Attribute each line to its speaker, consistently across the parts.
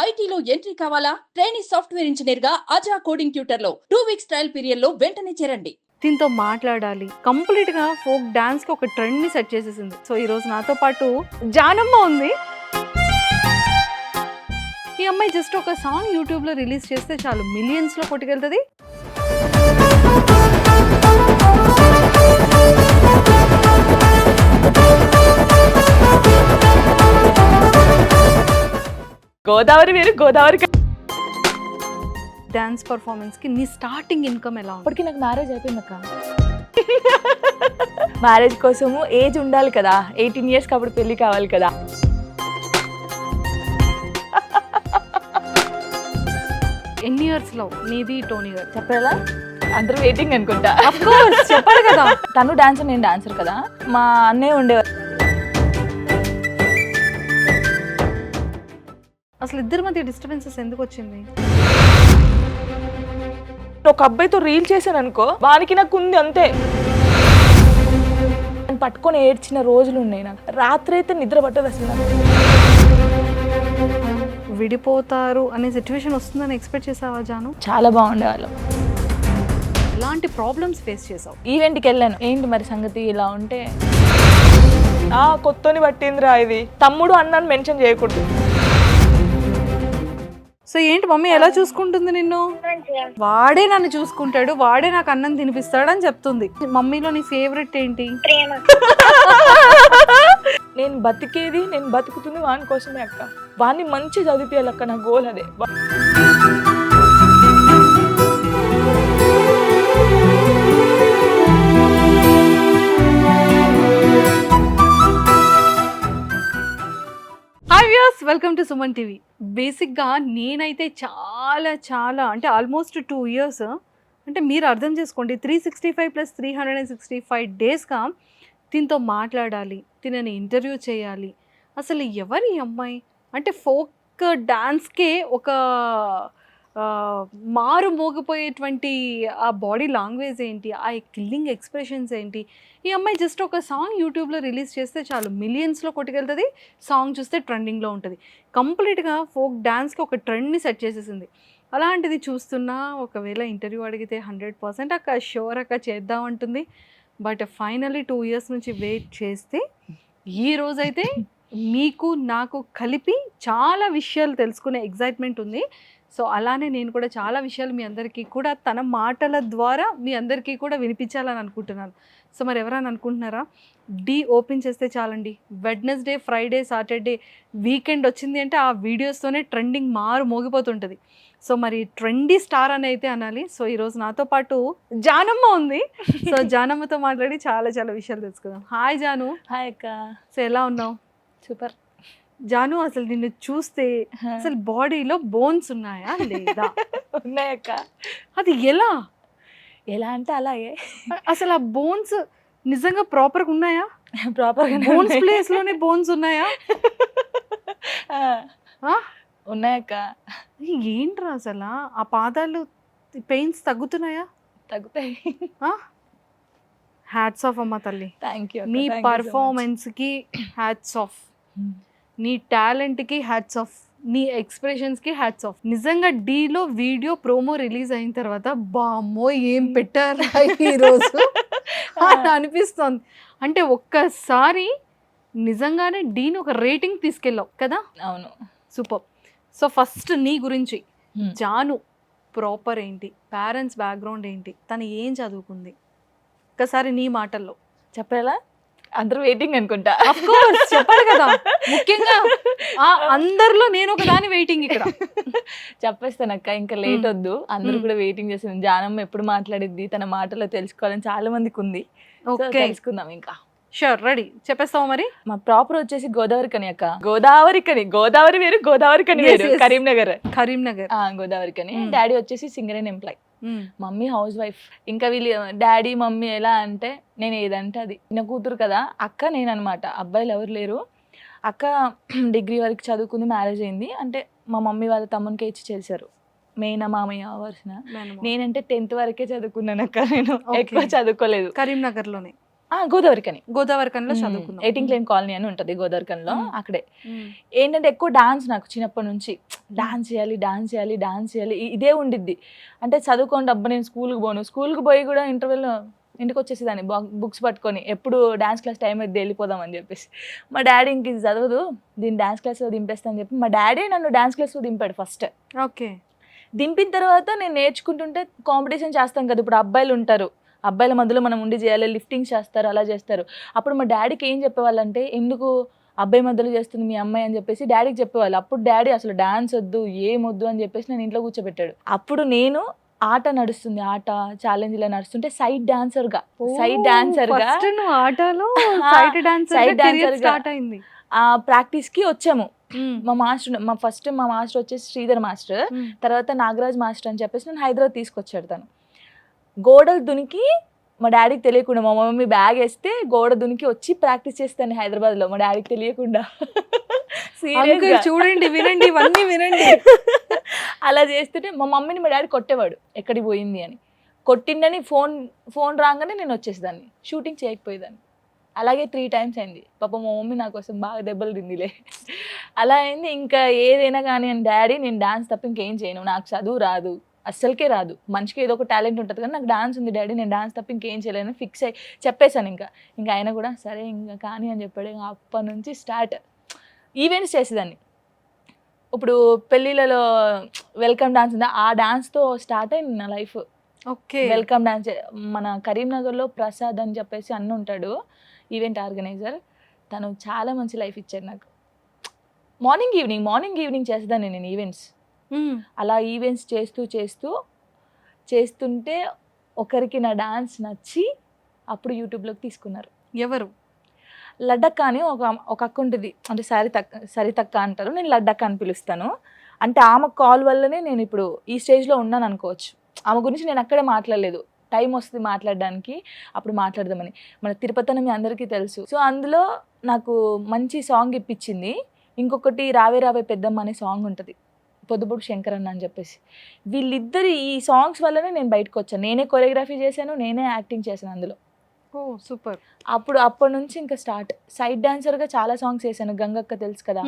Speaker 1: ఐటీలో ఎంట్రీ కావాలా? Training software engineer గా అజా కోడింగ్ ట్యూటర్ లో 2 వీక్స్ ట్రయల్ పీరియడ్ లో వెంటనే చేరండి.
Speaker 2: దీంతో మాట్లాడాలి కంప్లీట్ గా ఫోక్ డాన్స్ కి ఒక ట్రెండ్ ని సెట్ చేసేసింది. సో ఈ రోజు నాతో పాటు జానమ్మ ఉంది. ఈ అమ్మాయి జస్ట్ ఒక సాంగ్ యూట్యూబ్ లో రిలీజ్ చేస్తే చాలు మిలియన్స్ లో కొట్టుకెళ్తుంది.
Speaker 3: గోదావరి వేరు గోదావరి.
Speaker 2: డాన్స్ పర్ఫార్మెన్స్ కి నీ స్టార్టింగ్ ఇన్కమ్ ఎలా ఉంది?
Speaker 3: అప్పటికి నాకు మ్యారేజ్ అయిపోయింది అక్క. మ్యారేజ్ కోసము ఏజ్ ఉండాలి కదా, 18 years అప్పుడు పెళ్లి కావాలి కదా.
Speaker 2: ఎన్ని ఇయర్స్ లో నీది టోనీ గారు
Speaker 3: చెప్పాలా? అందరూ వెయిటింగ్ అనుకుంటా.
Speaker 2: చెప్పాలి కదా.
Speaker 3: తను డాన్సర్, నేను డాన్సర్ కదా. మా అన్నయ్య ఉండేవారు.
Speaker 2: అసలు ఇద్దరి మధ్య డిస్టర్బెన్సెస్ ఎందుకు వచ్చింది?
Speaker 3: ఒక అబ్బాయితో రీల్ చేశాను అనుకో, వానికి నాకు ఉంది అంతే. నేను పట్టుకొని ఏడ్చిన రోజులు ఉన్నాయి నాకు. రాత్రి అయితే నిద్ర పట్టదు అసలు నాకు.
Speaker 2: విడిపోతారు అనే సిచ్యువేషన్ వస్తుందని ఎక్స్పెక్ట్ చేసావా జాను?
Speaker 3: చాలా బాగుండేవాళ్ళం.
Speaker 2: ఎలాంటి ప్రాబ్లమ్స్ ఫేస్ చేసావు?
Speaker 3: ఈవెంట్కి వెళ్ళాను, ఏంటి మరి సంగతి ఇలా ఉంటే, కొత్తని పట్టిందిరా ఇది, తమ్ముడు అన్నాను మెన్షన్ చేయకూడదు.
Speaker 2: సో ఏంటి మమ్మీ ఎలా చూసుకుంటుంది నిన్ను? వాడే నన్ను చూసుకుంటాడు, వాడే నాకు అన్నం తినిపిస్తాడు అని చెప్తుంది. మమ్మీలో నీ ఫేవరెట్ ఏంటి?
Speaker 3: నేను బతికేది, నేను బతుకుతుంది వాని కోసమే అక్క. వాడిని మంచి చదివిపోయాలి అక్క, నా గోల్ అదే.
Speaker 2: Hi viewers, welcome to Suman TV. బేసిక్గా నేనైతే చాలా అంటే ఆల్మోస్ట్ 2 years, అంటే మీరు అర్థం చేసుకోండి, 365 + 365 డేస్గా దీంతో మాట్లాడాలి, తినని ఇంటర్వ్యూ చేయాలి. అసలు ఎవరి అమ్మాయి అంటే ఫోక్ డాన్స్కే ఒక మారు మోగిపోయేటువంటి ఆ బాడీ లాంగ్వేజ్ ఏంటి, ఆ కిల్లింగ్ ఎక్స్ప్రెషన్స్ ఏంటి. ఈ అమ్మాయి జస్ట్ ఒక సాంగ్ యూట్యూబ్లో రిలీజ్ చేస్తే చాలు మిలియన్స్లో కొట్టుకెళ్తుంది. సాంగ్ చూస్తే ట్రెండింగ్లో ఉంటుంది. కంప్లీట్గా ఫోక్ డాన్స్కి ఒక ట్రెండ్ని సెట్ చేసేసింది. అలాంటిది చూస్తున్నా ఒకవేళ ఇంటర్వ్యూ అడిగితే 100% అక్క షూర్ అక్క చేద్దామంటుంది. బట్ ఫైనల్లీ 2 years నుంచి వెయిట్ చేస్తే ఈ రోజైతే మీకు నాకు కలిపి చాలా విషయాలు తెలుసుకునే ఎగ్జైట్మెంట్ ఉంది. సో అలానే నేను కూడా చాలా విషయాలు మీ అందరికీ కూడా తన మాటల ద్వారా మీ అందరికీ కూడా వినిపించాలని అనుకుంటున్నాను. సో మరి ఎవరైనా అనుకుంటున్నారా, ఓపెన్ చేస్తే చాలండి, వెడ్నెస్డే, ఫ్రైడే, సాటర్డే, వీకెండ్ వచ్చింది అంటే ఆ వీడియోస్తోనే ట్రెండింగ్ మారు మోగిపోతుంటుంది. సో మరి ట్రెండీ స్టార్ అని అయితే అనాలి. సో ఈరోజు నాతో పాటు జానమ్మ ఉంది. సో జానమ్మతో మాట్లాడి చాలా విషయాలు తెలుసుకుందాం. హాయ్ జాను.
Speaker 3: హాయ్ అక్క.
Speaker 2: సో ఎలా ఉన్నావు?
Speaker 3: సూపర్.
Speaker 2: జాను, అసలు నిన్ను చూస్తే అసలు బాడీలో బోన్స్ ఉన్నాయా లేదా?
Speaker 3: ఉన్నాయక్క.
Speaker 2: అది ఎలా
Speaker 3: అంటే అలాగే.
Speaker 2: అసలు ఆ బోన్స్ నిజంగా ప్రాపర్గా ఉన్నాయా?
Speaker 3: ప్రాపర్గా
Speaker 2: బోన్స్ ప్లేస్ లోనే బోన్స్ ఉన్నాయా?
Speaker 3: ఉన్నాయక్క.
Speaker 2: ఏంట్రా అసలు ఆ పాదాలు పెయిన్స్ తగ్గుతున్నాయా?
Speaker 3: తగ్గుతాయి.
Speaker 2: హ్యాట్స్ ఆఫ్ అమ్మ తల్లి.
Speaker 3: Thank you.
Speaker 2: నీ పర్ఫార్మెన్స్కి హ్యాట్స్ ఆఫ్, నీ టాలెంట్కి హ్యాట్స్ ఆఫ్, నీ ఎక్స్ప్రెషన్స్కి హ్యాట్స్ ఆఫ్. నిజంగా డీలో వీడియో ప్రోమో రిలీజ్ అయిన తర్వాత బామ్మో ఏం పెట్టారు ఈరోజు అని అనిపిస్తుంది. అంటే ఒక్కసారి నిజంగానే డీని ఒక రేటింగ్ తీసుకెళ్ళావు కదా?
Speaker 3: అవును.
Speaker 2: సూపర్. సో ఫస్ట్ నీ గురించి, జాను ప్రాపర్ ఏంటి, పేరెంట్స్ బ్యాక్గ్రౌండ్ ఏంటి, తను ఏం చదువుకుంది, ఒక్కసారి నీ మాటల్లో
Speaker 3: చెప్పాలా? అందరూ వెయిటింగ్ అనుకుంటా.
Speaker 2: ఆఫ్ కోర్స్ చెప్పాలి కదా, ముఖ్యంగా అందరిలో నేను ఒక దాని వెయిటింగ్ ఇక్కడ.
Speaker 3: చెప్పేస్తానక్క, ఇంకా లేట్ వద్దు. అందరూ కూడా వెయిటింగ్ చేస్తుంది. జానమ్మ ఎప్పుడు మాట్లాడిద్ది, తన మాటలో తెలుసుకోవాలని చాలా మందికి ఉంది. తెలుసుకుందాం ఇంకా.
Speaker 2: Sure, ready. చెప్పేస్తావా మరి?
Speaker 3: మా ప్రాపర్ వచ్చేసి గోదావరి కని అక్క. గోదావరి వేరు గోదావరి కని వేరు. కరీంనగర్. గోదావరి కని. డాడీ వచ్చేసి Singareni employee, mummy housewife. ఇంకా వీళ్ళు డాడీ మమ్మీ ఎలా అంటే నేను ఏదంటే అది. నా కూతురు కదా అక్క, నేను అనమాట. అబ్బాయిలు ఎవరు లేరు. అక్క డిగ్రీ వరకు చదువుకుంది, మ్యారేజ్ అయింది. అంటే మా మమ్మీ వాళ్ళ తమ్మునికే ఇచ్చి చేశారు, మేన మామయ్య వర్షన. నేనంటే 10th వరకే చదువుకున్నాను అక్క, నేను ఎక్కువ చదువుకోలేదు.
Speaker 2: కరీంనగర్లోనే.
Speaker 3: గోదావరికని
Speaker 2: గోదావరికంలో చదువుకున్నావు.
Speaker 3: 18 క్లెయిమ్ కాలనీ అని ఉంటుంది గోదావరికంలో,
Speaker 2: మ్మ్.
Speaker 3: అక్కడే.
Speaker 2: మ్మ్.
Speaker 3: ఏంటంటే ఎక్కువ డాన్స్, నాకు చిన్నప్పటి నుంచి డాన్స్ చేయాలి ఇదే ఉండిద్ది. అంటే చదువుకోండి అబ్బా నేను స్కూల్కి పోయి కూడా ఇంటర్వెల్లో ఇంటికి వచ్చేసేదాన్ని బుక్స్ పట్టుకొని, ఎప్పుడు డాన్స్ క్లాస్ టైం అయితే వెళ్ళిపోదాం అని చెప్పేసి. మా డాడీ ఇంక ఇది చదవదు, దీన్ని డాన్స్ క్లాస్లో దింపేస్తా అని చెప్పి మా డాడీ నన్ను డాన్స్ క్లాస్లో దింపాడు ఫస్ట్.
Speaker 2: ఓకే.
Speaker 3: దింపిన తర్వాత నేను నేర్చుకుంటుంటే కాంపిటీషన్ చేస్తాం కదా, ఇప్పుడు అబ్బాయిలు ఉంటారు, అబ్బాయిల మధ్యలో మనం ఉండి చేయాలి, లిఫ్టింగ్ చేస్తారు, అలా చేస్తారు. అప్పుడు మా డాడీకి ఏం చెప్పేవాళ్ళంటే, ఎందుకు అబ్బాయి మధ్యలో చేస్తుంది మీ అమ్మాయి అని చెప్పేసి డాడీకి చెప్పేవాళ్ళు. అప్పుడు డాడీ అసలు డాన్స్ వద్దు ఏమొద్దు అని చెప్పేసి నేను ఇంట్లో కూర్చోబెట్టాడు. అప్పుడు నేను ఆట నడుస్తుంది, ఆట ఛాలెంజ్లో నడుస్తుంటే సైడ్ డాన్సర్గా
Speaker 2: ఫస్ట్ నువ్వు ఆటలో సైడ్ డాన్సర్ స్టార్ట్ అయింది.
Speaker 3: ప్రాక్టీస్కి వచ్చాము. మా మాస్టర్ వచ్చేసి శ్రీధర్ మాస్టర్, తర్వాత నాగరాజ్ మాస్టర్ అని చెప్పేసి నేను హైదరాబాద్ తీసుకొచ్చాడు. తను గోడలు దునికి, మా డాడీకి తెలియకుండా, మా మమ్మీ బ్యాగ్ వేస్తే గోడ దునికి వచ్చి ప్రాక్టీస్ చేస్తాను హైదరాబాద్లో, మా డాడీకి తెలియకుండా.
Speaker 2: చూడండి, వినండి, ఇవన్నీ వినండి.
Speaker 3: అలా చేస్తుంటే మా మమ్మీని మా డాడీ కొట్టేవాడు, ఎక్కడికి పోయింది అని. కొట్టిండని ఫోన్ రాగానే నేను వచ్చేసేదాన్ని, షూటింగ్ చేయకపోయేదాన్ని. అలాగే 3 times అయింది. పాప మా మమ్మీ నా కోసం బాగా దెబ్బలు తిందిలే. అలా అయింది. ఇంకా ఏదైనా కానీ అని డాడీ, నేను డాన్స్ తప్ప ఇంకేం చేయను, నాకు చదువు రాదు, అస్సలకే రాదు, మనిషికి ఏదో ఒక టాలెంట్ ఉంటుంది కానీ నాకు డాన్స్ ఉంది డాడీ, నేను డాన్స్ తప్ప ఇంకేం చేయలేను ఫిక్స్ అయ్యి చెప్పేశాను. ఇంకా ఆయన కూడా సరే ఇంకా కానీ అని చెప్పాడు. ఇంకా అప్పటి నుంచి స్టార్ట్ ఈవెంట్స్ చేసేదాన్ని. ఇప్పుడు పెళ్ళిళ్ళలో వెల్కమ్ డాన్స్ ఉంది, ఆ డాన్స్తో స్టార్ట్ అయింది నా లైఫ్.
Speaker 2: ఓకే.
Speaker 3: వెల్కమ్ డాన్స్ మన కరీంనగర్లో ప్రసాద్ అని చెప్పేసి అన్న ఉంటాడు, ఈవెంట్ ఆర్గనైజర్. తను చాలా మంచి లైఫ్ ఇచ్చాడు నాకు. మార్నింగ్ ఈవినింగ్ చేసేదాన్ని నేను ఈవెంట్స్. అలా ఈవెంట్స్ చేస్తుంటే ఒకరికి నా డాన్స్ నచ్చి అప్పుడు యూట్యూబ్లోకి తీసుకున్నారు.
Speaker 2: ఎవరు?
Speaker 3: లడ్డక్క అని ఒక అక్క ఉంటుంది, అంటే సరితక్క అంటారు, నేను లడ్డక్క అని పిలుస్తాను. అంటే ఆమె కాల్ వల్లనే నేను ఇప్పుడు ఈ స్టేజ్లో ఉన్నాను అనుకోవచ్చు. ఆమె గురించి నేను అక్కడే మాట్లాడలేదు, టైం వస్తుంది మాట్లాడడానికి, అప్పుడు మాట్లాడదామని. మన తిరుపతి మీ అందరికీ తెలుసు. సో అందులో నాకు మంచి సాంగ్ ఇప్పించింది. ఇంకొకటి రావే రావే పెద్దమ్మ అనే సాంగ్ ఉంటుంది, పొద్దుపొడు శంకరన్న అని చెప్పేసి. వీళ్ళిద్దరు ఈ సాంగ్స్ వల్లనే నేను బయటకు వచ్చాను. నేనే కొరియోగ్రఫీ చేశాను, నేనే యాక్టింగ్ చేశాను అందులో.
Speaker 2: ఓ సూపర్.
Speaker 3: అప్పటి నుంచి ఇంకా స్టార్ట్. సైడ్ డాన్సర్గా చాలా సాంగ్స్ చేశాను, గంగక్క తెలుసు కదా,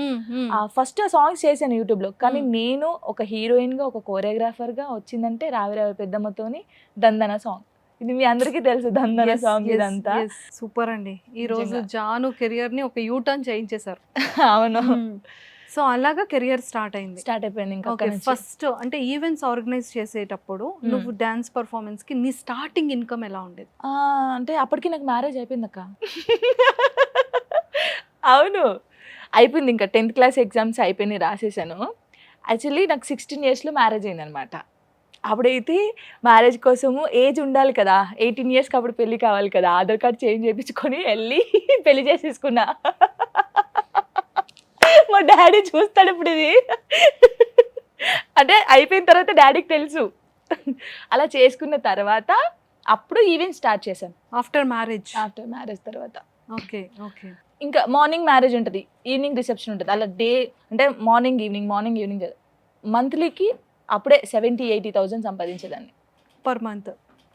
Speaker 3: ఫస్ట్ ఆ సాంగ్స్ చేశాను యూట్యూబ్లో. కానీ నేను ఒక హీరోయిన్గా, ఒక కోరియోగ్రాఫర్గా వచ్చిందంటే రావే రావే పెద్దమ్మతోని దందన సాంగ్. ఇది మీ అందరికీ తెలుసు, దందన సాంగ్. ఇదంతా
Speaker 2: సూపర్ అండి. ఈ రోజు జాను కెరియర్ ని ఒక యూటర్న్ చేయించేశారు.
Speaker 3: అవును.
Speaker 2: సో అలాగా కెరియర్ స్టార్ట్
Speaker 3: అయిపోయింది. ఇంకా
Speaker 2: ఫస్ట్ అంటే ఈవెంట్స్ ఆర్గనైజ్ చేసేటప్పుడు నువ్వు డాన్స్ పర్ఫార్మెన్స్ కి నీ స్టార్టింగ్ ఇన్కమ్ ఎలా ఉండేది?
Speaker 3: అంటే అప్పటికి నాకు మ్యారేజ్ అయిపోయింది అక్క. అవును, అయిపోయింది. ఇంకా 10th క్లాస్ ఎగ్జామ్స్ అయిపోయినాయి, రాసేసాను. యాక్చువల్లీ నాకు 16 yearsలో మ్యారేజ్ అయింది అనమాట. అప్పుడైతే మ్యారేజ్ కోసము ఏజ్ ఉండాలి కదా, 18 yearsకి అప్పుడు పెళ్ళి కావాలి కదా, ఆధార్ కార్డ్ చేంజ్ చేయించుకొని వెళ్ళి పెళ్లి చేసేసుకున్నా. మా డాడీ చూస్తాడు ఇప్పుడు ఇది. అంటే అయిపోయిన తర్వాత డాడీకి తెలుసు. అలా చేసుకున్న తర్వాత అప్పుడు ఈవెంట్ స్టార్ట్ చేశాను.
Speaker 2: ఆఫ్టర్ మ్యారేజ్
Speaker 3: తర్వాత.
Speaker 2: ఓకే.
Speaker 3: ఇంకా మార్నింగ్ మ్యారేజ్ ఉంటుంది, ఈవినింగ్ రిసెప్షన్ ఉంటుంది. అలా డే అంటే మార్నింగ్ ఈవినింగ్ మంత్లీకి అప్పుడే 70,000-80,000 సంపాదించేదాన్ని
Speaker 2: పర్ మంత్.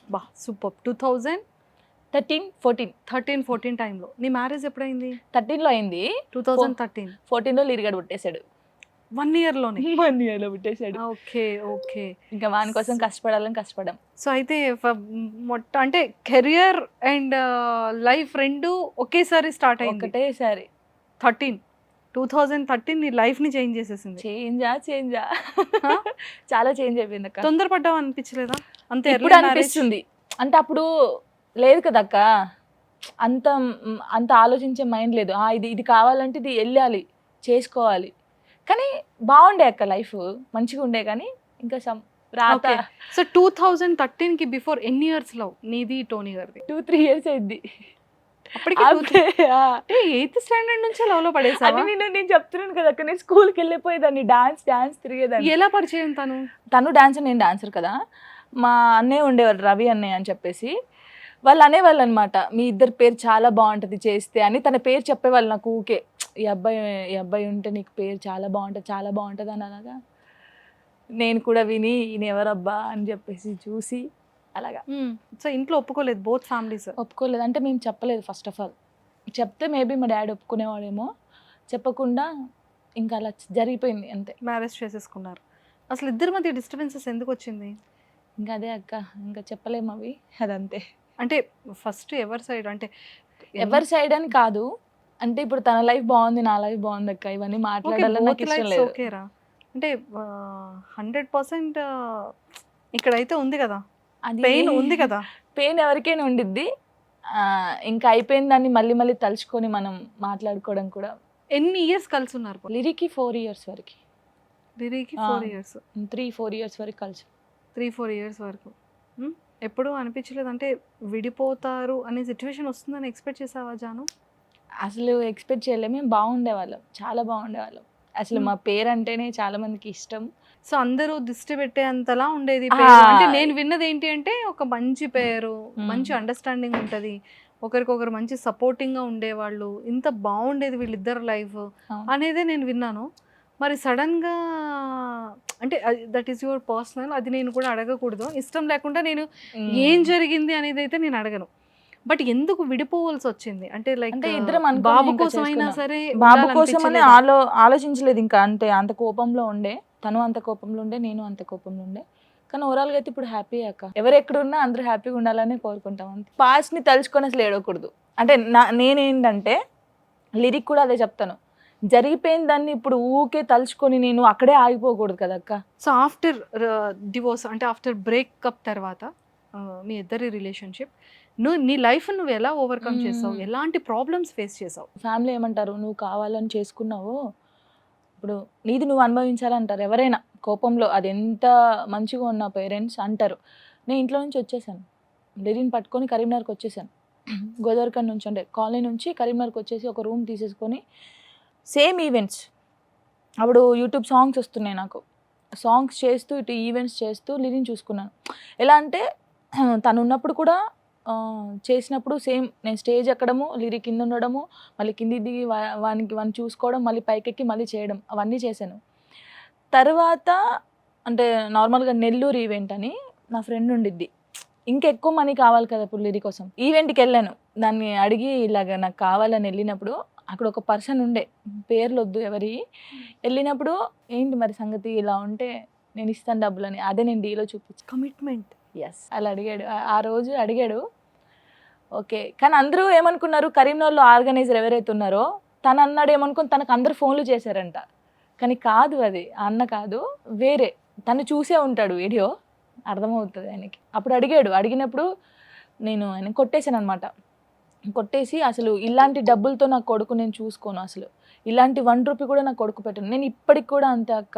Speaker 2: బా సూపర్. 2013-14 టైంలో. నీ మ్యారేజ్ ఎప్పుడైంది?
Speaker 3: 13లో అయింది.
Speaker 2: 2013.
Speaker 3: 14లో లీరిగాడు పుట్టేశాడు.
Speaker 2: 1 yearలోనే?
Speaker 3: 1 yearలో పుట్టేశాడు.
Speaker 2: ఓకే.
Speaker 3: ఇంకా వాని కోసం కష్టపడాం. సో
Speaker 2: అయితే మొత్తం అంటే కెరియర్ అండ్ లైఫ్ రెండు ఒకేసారి స్టార్ట్ అయింది.
Speaker 3: ఒకటేసారి
Speaker 2: 2013 నీ లైఫ్ ని చేంజ్ చేసేసింది.
Speaker 3: చేంజా చాలా చేంజ్ అయిపోయింది అక్క.
Speaker 2: తొందరపడ్డావు అనిపించలేదా? అంతే
Speaker 3: ఇప్పుడు అనిపిస్తుంది. అంటే అప్పుడు లేదు కదక్క, అంత ఆలోచించే మైండ్ లేదు. ఇది కావాలంటే ఇది వెళ్ళాలి, చేసుకోవాలి. కానీ బాగుండే అక్క, లైఫ్ మంచిగా ఉండే. కానీ ఇంకా రాత.
Speaker 2: సో 2013కి బిఫోర్ ఎన్ని ఇయర్స్ లవ్ నీది టోనీ గారిది?
Speaker 3: 2-3 years అయింది.
Speaker 2: అప్పటికి 8th స్టాండర్డ్ నుంచి లవ్ లో పడేసావా?
Speaker 3: నేను చెప్తున్నాను కదా అక్క, నేను స్కూల్కి వెళ్ళిపోయేదాన్ని, డాన్స్ తిరిగేదాన్ని.
Speaker 2: ఎలా పరిచయం?
Speaker 3: తను డాన్సర్, నేను డాన్సర్ కదా. మా అన్నయ్య ఉండేవారు, రవి అన్నయ్య అని చెప్పేసి. వాళ్ళు అనేవాళ్ళు అనమాట, మీ ఇద్దరు పేరు చాలా బాగుంటుంది చేస్తే అని. తన పేరు చెప్పేవాళ్ళు నాకు ఊకే, ఈ అబ్బాయి ఉంటే నీకు పేరు చాలా బాగుంటుంది అని. అలాగా నేను కూడా విని ఈయన ఎవరబ్బా అని చెప్పేసి చూసి అలాగా.
Speaker 2: సో ఇంట్లో ఒప్పుకోలేదు బోత్ ఫ్యామిలీస్?
Speaker 3: ఒప్పుకోలేదు అంటే మేము చెప్పలేదు ఫస్ట్ ఆఫ్ ఆల్. చెప్తే మేబీ మా డాడీ ఒప్పుకునేవాడేమో, చెప్పకుండా ఇంకా అలా జరిగిపోయింది అంతే.
Speaker 2: మ్యారేజ్ చేసేసుకున్నారు. అసలు ఇద్దరి మధ్య డిస్టర్బెన్సెస్ ఎందుకు వచ్చింది?
Speaker 3: ఇంకా అదే అక్క, ఇంకా చెప్పలేము అవి, అదంతే.
Speaker 2: అంటే ఫస్ట్ ఎవరి సైడ్, అంటే
Speaker 3: ఎవరి సైడ్ అని కాదు, అంటే ఇప్పుడు తన లైఫ్ బాగుంది, నా లైఫ్ బాగుంది అక్క, ఇవన్నీ మాట్లాడాలని నాకు ఇష్టం లేదు.
Speaker 2: ఓకేరా అంటే 100% ఇక్కడైతే ఉంది కదా,
Speaker 3: అది
Speaker 2: పెయిన్ ఉంది కదా.
Speaker 3: పెయిన్ ఎవరికైనా ఉండిద్ది. ఇంకా అయిపోయిన దాన్ని మళ్ళీ మళ్ళీ తలుచుకొని మనం మాట్లాడుకోవడం కూడా.
Speaker 2: ఎన్ని ఇయర్స్ కలిసి ఉన్నారు?
Speaker 3: లిరికి 4 years వరకు.
Speaker 2: లిరికి 4 years,
Speaker 3: 3-4 years వరకు కలిసి.
Speaker 2: 3-4 years వరకు. ఎప్పుడు అనిపించలేదు అంటే విడిపోతారు అనే సిచ్యువేషన్ వస్తుందని ఎక్స్పెక్ట్ చేసావా జాను?
Speaker 3: అసలు ఎక్స్పెక్ట్ చేయలేము. మేము బాగుండేవాళ్ళం, చాలా బాగుండేవాళ్ళం. అసలు మా పేరు అంటేనే చాలా మందికి ఇష్టం.
Speaker 2: సో అందరూ దిష్టి పెట్టేంతలా ఉండేది అంటే నేను విన్నది ఏంటి అంటే ఒక మంచి పేరు, మంచి అండర్స్టాండింగ్ ఉంటది, ఒకరికొకరు మంచి సపోర్టింగ్ గా ఉండేవాళ్ళు, ఇంత బాగుండేది వీళ్ళిద్దరు లైఫ్ అనేదే నేను విన్నాను. మరి సడన్ గా అంటే దట్ ఈస్ యువర్ పర్సనల్, అది నేను కూడా అడగకూడదు, ఇష్టం లేకుండా నేను ఏం జరిగింది అనేది అయితే నేను అడగను. బట్ ఎందుకు విడిపోవాల్సి వచ్చింది? అంటే లైక్
Speaker 3: ఇద్దరం
Speaker 2: బాబు కోసం అయినా సరే,
Speaker 3: బాబు కోసమని ఆలోచించలేదు ఇంకా, అంతే. అంత కోపంలో ఉండే తను, అంత కోపంలో ఉండే నేను, అంత కోపంలో ఉండే. కానీ ఓవరాల్గా అయితే ఇప్పుడు హ్యాపీ అక్క. ఎవరు ఎక్కడున్నా అందరూ హ్యాపీగా ఉండాలని కోరుకుంటాం అంతే. పాస్ట్ని తలుచుకొని అసలు ఏడవకూడదు. అంటే నేనేంటంటే లిరిక్ కూడా అదే చెప్తాను, జరిగిపోయిన దాన్ని ఇప్పుడు ఊకే తలుచుకొని నేను అక్కడే ఆగిపోకూడదు కదా అక్క.
Speaker 2: సో ఆఫ్టర్ డివోర్స్ అంటే ఆఫ్టర్ బ్రేకప్ తర్వాత మీ ఇద్దరి రిలేషన్షిప్, నీ లైఫ్ నువ్వు ఎలా ఓవర్కమ్ చేసావు, ఎలాంటి ప్రాబ్లమ్స్ ఫేస్ చేసావు?
Speaker 3: ఫ్యామిలీ ఏమంటారు, నువ్వు కావాలని చేసుకున్నావు, ఇప్పుడు నీది నువ్వు అనుభవించాలంటారు ఎవరైనా కోపంలో. అది ఎంత మంచిగా ఉన్న పేరెంట్స్ అంటారు. నేను ఇంట్లో నుంచి వచ్చేసాను, లిరిని పట్టుకొని కరీంనగర్కి వచ్చేసాను. గోదావరికన్ నుంచి అంటే కాలనీ నుంచి కరీంనగర్కి వచ్చేసి ఒక రూమ్ తీసేసుకొని సేమ్ ఈవెంట్స్, అప్పుడు యూట్యూబ్ సాంగ్స్ వస్తున్నాయి నాకు, సాంగ్స్ చేస్తూ ఇటు ఈవెంట్స్ చేస్తూ లిరిని చూసుకున్నాను. ఎలా అంటే తను ఉన్నప్పుడు కూడా చేసినప్పుడు సేమ్ నేను స్టేజ్ ఎక్కడము, లిరి కింద ఉండడము, మళ్ళీ కింది దిగి వాడిని చూసుకోవడం, మళ్ళీ పైకెక్కి మళ్ళీ చేయడం, అవన్నీ చేశాను. తర్వాత అంటే నార్మల్గా నెల్లూరు ఈవెంట్ అని నా ఫ్రెండ్ ఉండిద్ది, ఇంకా ఎక్కువ మనీ కావాలి కదా ఇప్పుడు లిరి కోసం. ఈవెంట్కి వెళ్ళాను, దాన్ని అడిగి ఇలాగ నాకు కావాలని వెళ్ళినప్పుడు అక్కడ ఒక పర్సన్ ఉండే, పేర్లు వద్దు ఎవరి, వెళ్ళినప్పుడు ఏంటి మరి సంగతి ఇలా ఉంటే నేను ఇస్తాను డబ్బులు అని, అదే నేను డీలో చూపించాను.
Speaker 2: కమిట్మెంట్.
Speaker 3: ఎస్, అలా అడిగాడు, ఆ రోజు అడిగాడు. ఓకే, కానీ అందరూ ఏమనుకున్నారు, కరీంనగర్లో ఆర్గనైజర్ ఎవరైతే ఉన్నారో తను అన్నాడు ఏమనుకుని తనకు అందరు ఫోన్లు చేశారంట. కానీ కాదు, అది అన్న కాదు, వేరే తను చూసే ఉంటాడు వీడియో, అర్థమవుతుంది ఆయనకి. అప్పుడు అడిగాడు, అడిగినప్పుడు నేను ఆయన కొట్టేశాను అనమాట. కొట్టేసి అసలు ఇలాంటి డబ్బులతో నా కొడుకు నేను చూసుకోను, అసలు ఇలాంటి 1 రూపీ కూడా నా కొడుకు పెట్టను. నేను ఇప్పటికి కూడా అంతే అక్క.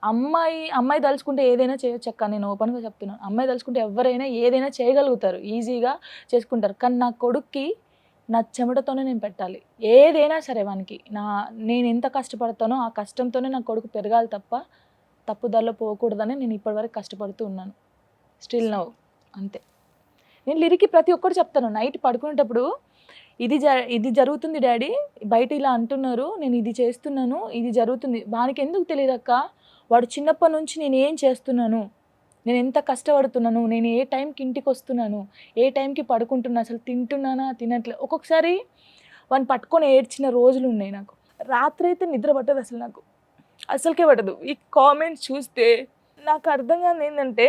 Speaker 3: అమ్మాయి తలుచుకుంటే ఏదైనా చేయొచ్చు అక్క, నేను ఓపెన్గా చెప్తున్నాను. అమ్మాయి తలుచుకుంటే ఎవరైనా ఏదైనా చేయగలుగుతారు, ఈజీగా చేసుకుంటారు. కానీ నా కొడుక్కి నా చెమటతోనే నేను పెట్టాలి, ఏదైనా సరే వానికి. నేను ఎంత కష్టపడతానో ఆ కష్టంతోనే నా కొడుకు పెరగాలి తప్ప తప్పుదారిలో పోకూడదని నేను ఇప్పటివరకు కష్టపడుతూ ఉన్నాను, స్టిల్ నౌ అంతే. నేను లిరికి ప్రతి ఒక్కరు చెప్తాను, నైట్ పడుకునేటప్పుడు ఇది జరుగుతుంది డాడీ, బయట ఇలా అంటున్నారు, నేను ఇది చేస్తున్నాను, ఇది జరుగుతుంది. వానికి ఎందుకు తెలియదు అక్క, వాడు చిన్నప్పటి నుంచి నేను ఏం చేస్తున్నాను, నేను ఎంత కష్టపడుతున్నాను, నేను ఏ టైంకి ఇంటికి వస్తున్నాను, ఏ టైంకి పడుకుంటున్నాను, అసలు తింటున్నానా తినట్లే. ఒక్కొక్కసారి వాడిని పట్టుకొని ఏడ్చిన రోజులు ఉన్నాయి నాకు. రాత్రి అయితే నిద్ర పట్టదు అసలు, నాకు అసలుకే పట్టదు. ఈ కామెంట్స్ చూస్తే నాకు అర్థం కాదు ఏంటంటే,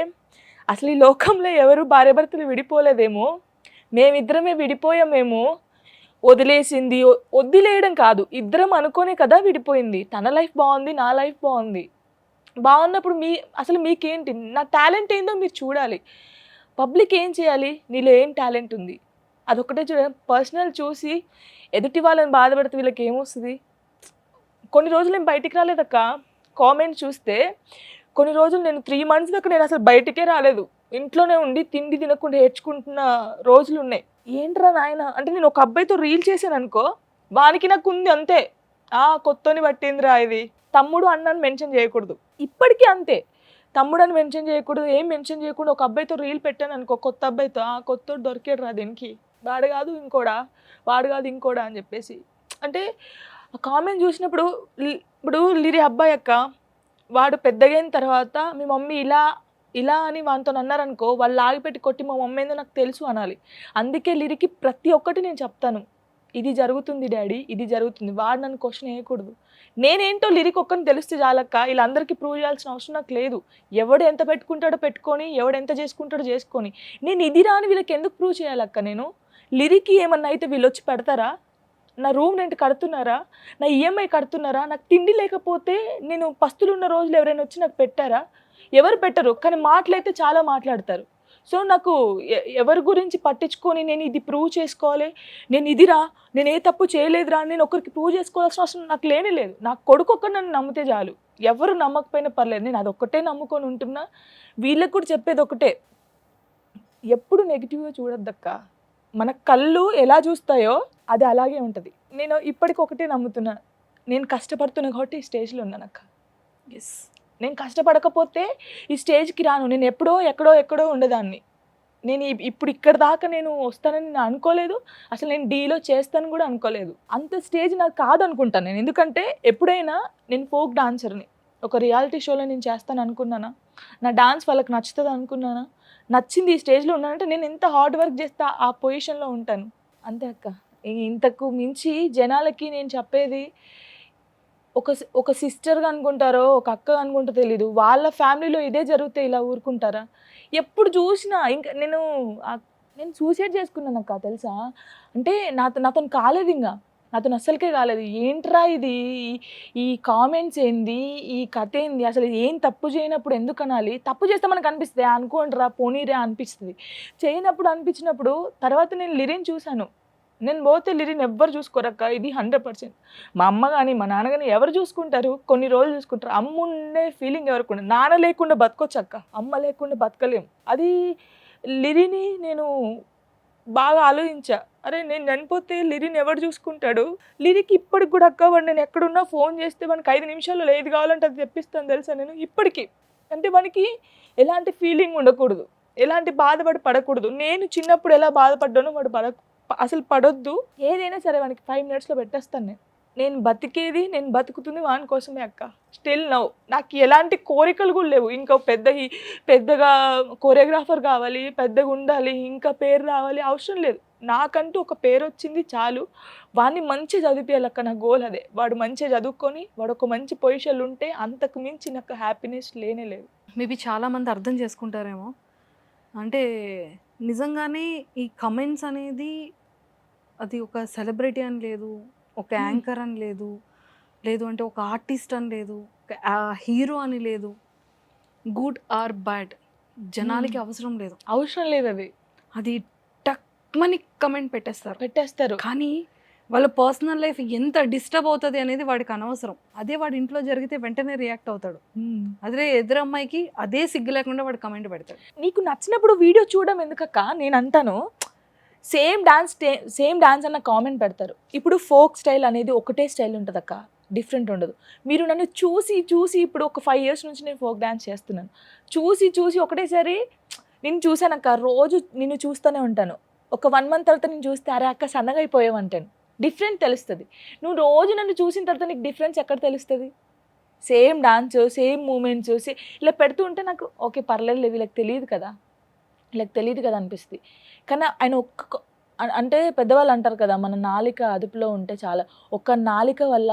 Speaker 3: అసలు ఈ లోకంలో ఎవరు భార్యాభర్తలు విడిపోలేదేమో, మేమిద్దరమే విడిపోయామేమో. వదిలేయడం కాదు, ఇద్దరం అనుకోనే కదా విడిపోయింది. తన లైఫ్ బాగుంది, నా లైఫ్ బాగుంది. బాగున్నప్పుడు అసలు మీకేంటి, నా టాలెంట్ ఏందో మీరు చూడాలి. పబ్లిక్ ఏం చేయాలి, నీలో ఏం టాలెంట్ ఉంది అదొక్కటే చూడాలి. పర్సనల్ చూసి ఎదుటి వాళ్ళని బాధపడితే వీళ్ళకి ఏమొస్తుంది. కొన్ని రోజులు నేను బయటికి రాలేదక్క, కామెంట్ చూస్తే కొన్ని రోజులు నేను 3 months దాకా నేను అసలు బయటికే రాలేదు, ఇంట్లోనే ఉండి తిండి తినకుండా ఏడ్చుకుంటున్న రోజులు ఉన్నాయి. ఏంట్రా నాయన అంటే, నేను ఒక అబ్బాయితో రీల్ చేశాను అనుకో, వానికి నాకు ఉంది అంతే, కొత్తని పట్టిందిరా ఇది. తమ్ముడు అన్నని మెన్షన్ చేయకూడదు, ఇప్పటికీ అంతే. తమ్ముడు అని మెన్షన్ చేయకూడదు, ఏం మెన్షన్ చేయకుండా ఒక అబ్బాయితో రీల్ పెట్టాను అనుకో, కొత్త అబ్బాయితో, కొత్తోడు దొరికాడు రా దీనికి, వాడు కాదు ఇంకోడా అని చెప్పేసి. అంటే ఆ కామెంట్ చూసినప్పుడు, ఇప్పుడు లిరి అబ్బాయి అక్క, వాడు పెద్దగైన తర్వాత మీ మమ్మీ ఇలా ఇలా అని వానితో అన్నారనుకో, వాళ్ళు ఆగిపెట్టి కొట్టి మా మమ్మీ ఏందో నాకు తెలుసు అనాలి. అందుకే లిరికి ప్రతి ఒక్కటి నేను చెప్తాను. ఇది జరుగుతుంది డాడీ, ఇది జరుగుతుంది. వాడు నన్ను క్వశ్చన్ వేయకూడదు. నేనేంటో లిరిక్ ఒక్కరిని తెలిస్తే చాలక్క, ఇలా అందరికీ ప్రూవ్ చేయాల్సిన అవసరం నాకు లేదు. ఎవడు ఎంత పెట్టుకుంటాడో పెట్టుకొని, ఎవడు ఎంత చేసుకుంటాడో చేసుకొని, నేను ఇది రాని వీళ్ళకి ఎందుకు ప్రూవ్ చేయాలక్క నేను? లిరికి ఏమన్నా అయితే వీళ్ళు వచ్చి పెడతారా? నా రూమ్ రెంట్ కడుతున్నారా? నా ఈఎంఐ కడుతున్నారా? నాకు తిండి లేకపోతే నేను పస్తులున్న రోజులు ఎవరైనా వచ్చి నాకు పెట్టారా? ఎవరు పెట్టరు. కానీ మాటలైతే చాలా మాట్లాడతారు. సో నాకు ఎవరి గురించి పట్టించుకొని నేను ఇది ప్రూవ్ చేసుకోవాలి, నేను ఇదిరా, నేను ఏ తప్పు చేయలేదురా అని నేను ఒకరికి ప్రూవ్ చేసుకోవాల్సిన అవసరం నాకు లేనే లేదు. నా కొడుకు ఒక్కడు నన్ను నమ్మితే చాలు, ఎవరు నమ్మకపోయినా పర్లేదు. నేను అదొక్కటే నమ్ముకొని ఉంటున్నా. వీళ్ళకి కూడా చెప్పేది ఒకటే, ఎప్పుడు నెగిటివ్గా చూడొద్దక్క. మన కళ్ళు ఎలా చూస్తాయో అది అలాగే ఉంటుంది. నేను ఇప్పటికి ఒకటే నమ్ముతున్నా, నేను కష్టపడుతున్నా కాబట్టి ఈ స్టేజ్లో ఉన్నానక్క.
Speaker 2: ఎస్,
Speaker 3: నేను కష్టపడకపోతే ఈ స్టేజ్కి రాను. నేను ఎక్కడో ఉండేదాన్ని. నేను ఇప్పుడు ఇక్కడ దాకా నేను వస్తానని నేను అనుకోలేదు. అసలు నేను డీలో చేస్తాను కూడా అనుకోలేదు. అంత స్టేజ్ నాకు కాదనుకుంటాను నేను. ఎందుకంటే ఎప్పుడైనా నేను ఫోక్ డాన్సర్ని, ఒక రియాలిటీ షోలో నేను చేస్తాను అనుకున్నానా? నా డాన్స్ వాళ్ళకి నచ్చుతుంది అనుకున్నానా? నచ్చింది ఈ స్టేజ్లో ఉన్నానంటే నేను ఎంత హార్డ్ వర్క్ చేస్తే ఆ పొజిషన్లో ఉంటాను. అంతే అక్క. ఇంతకు మించి జనాలకి నేను చెప్పేది, ఒక సిస్టర్గా అనుకుంటారో, ఒక అక్క అనుకుంటారో తెలీదు. వాళ్ళ ఫ్యామిలీలో ఇదే జరిగితే ఇలా ఊరుకుంటారా? ఎప్పుడు చూసినా ఇంకా నేను సూసైడ్ చేసుకున్నాను అక్క, తెలుసా? అంటే నాతో కాలేదు, ఇంకా నాతో అస్సలకే కాలేదు. ఏంట్రా ఇది, ఈ కామెంట్స్ ఏంది, ఈ కథ ఏంది, అసలు ఏం తప్పు చేయనప్పుడు ఎందుకు అనాలి? తప్పు చేస్తే మనకు అనిపిస్తుంది, అనుకోండిరా పోనీరే అనిపిస్తుంది. చేయనప్పుడు అనిపించినప్పుడు తర్వాత నేను లిరిని చూశాను. నేను పోతే లిరిని ఎవ్వరు చూసుకోరక్క, ఇది 100%. మా అమ్మ కానీ మా నాన్న కానీ ఎవరు చూసుకుంటారు? కొన్ని రోజులు చూసుకుంటారు. అమ్మ ఉండే ఫీలింగ్ ఎవరికి ఉండదు. నాన్న లేకుండా బతకొచ్చు అక్క, అమ్మ లేకుండా బతకలేం. అది లిరిని నేను బాగా ఆలోచించా. అరే నేను చనిపోతే లిరిని ఎవరు చూసుకుంటాడు? లిరికి ఇప్పటికి కూడా అక్క, వాడు నేను ఎక్కడున్నా ఫోన్ చేస్తే మనకి 5 నిమిషాల్లో ఏది కావాలంటే అది తెప్పిస్తాను తెలుసా నేను ఇప్పటికీ. అంటే మనకి ఎలాంటి ఫీలింగ్ ఉండకూడదు, ఎలాంటి బాధపడి పడకూడదు. నేను చిన్నప్పుడు ఎలా బాధపడ్డానో వాడు అసలు పడొద్దు. ఏదైనా సరే వానికి 5 మినిట్స్లో పెట్టేస్తాను. నేను బతికేది, నేను బతుకుతుంది వాని కోసమే అక్క. స్టిల్ నౌ నాకు ఎలాంటి కోరికలు కూడా లేవు. ఇంకా పెద్దగా కోరియోగ్రాఫర్ కావాలి, పెద్దగా ఉండాలి, ఇంకా పేరు రావాలి, అవసరం లేదు. నాకంటూ ఒక పేరు వచ్చింది చాలు. వాడిని మంచిగా చదివించాలక్క, నా గోల్ అదే. వాడు మంచిగా చదువుకొని వాడు ఒక మంచి పొజిషన్లు ఉంటే అంతకు మించి నాకు హ్యాపీనెస్ లేనే లేదు.
Speaker 2: మేబీ చాలామంది అర్థం చేసుకుంటారేమో, అంటే నిజంగానే ఈ కమెంట్స్ అనేది అది ఒక సెలబ్రిటీ అని లేదు, ఒక యాంకర్ అని లేదు, లేదు అంటే ఒక ఆర్టిస్ట్ అని లేదు, ఒక హీరో అని లేదు. గుడ్ ఆర్ బ్యాడ్ జనాలకి అవసరం లేదు. అది టక్మని కమెంట్ పెట్టేస్తారు. కానీ వాళ్ళ పర్సనల్ లైఫ్ ఎంత డిస్టర్బ్ అవుతుంది అనేది వాడికి అనవసరం. అదే వాడి ఇంట్లో జరిగితే వెంటనే రియాక్ట్ అవుతాడు. అదే ఎదురమ్మాయికి అదే సిగ్గు లేకుండా వాడు కమెంట్ పెడతాడు.
Speaker 3: నీకు నచ్చినప్పుడు వీడియో చూడడం ఎందుకక్క? నేను అంటాను, సేమ్ డాన్స్ అన్న కామెంట్ పెడతారు. ఇప్పుడు ఫోక్ స్టైల్ అనేది ఒకటే స్టైల్ ఉంటుంది అక్క, డిఫరెంట్ ఉండదు. మీరు నన్ను చూసి ఇప్పుడు ఒక 5 years నుంచి నేను ఫోక్ డాన్స్ చేస్తున్నాను. చూసి ఒకటేసారి నేను చూశానక్క, రోజు నిన్ను చూస్తూనే ఉంటాను. ఒక 1 month తర్వాత నేను చూస్తే అరే అక్క సన్నగా అయిపోయావంటాను. డిఫరెంట్ తెలుస్తుంది. నువ్వు రోజు నన్ను చూసిన తర్వాత నీకు డిఫరెన్స్ ఎక్కడ తెలుస్తుంది? సేమ్ డాన్స్, సేమ్ మూమెంట్స్ ఇలా పెడుతూ ఉంటే నాకు ఓకే పర్లేదు, వీళ్ళకి తెలియదు కదా అనిపిస్తుంది. కానీ ఆయన అంటే పెద్దవాళ్ళు అంటారు కదా, మన నాలిక అదుపులో ఉంటే చాలా. ఒక్క నాలిక వల్ల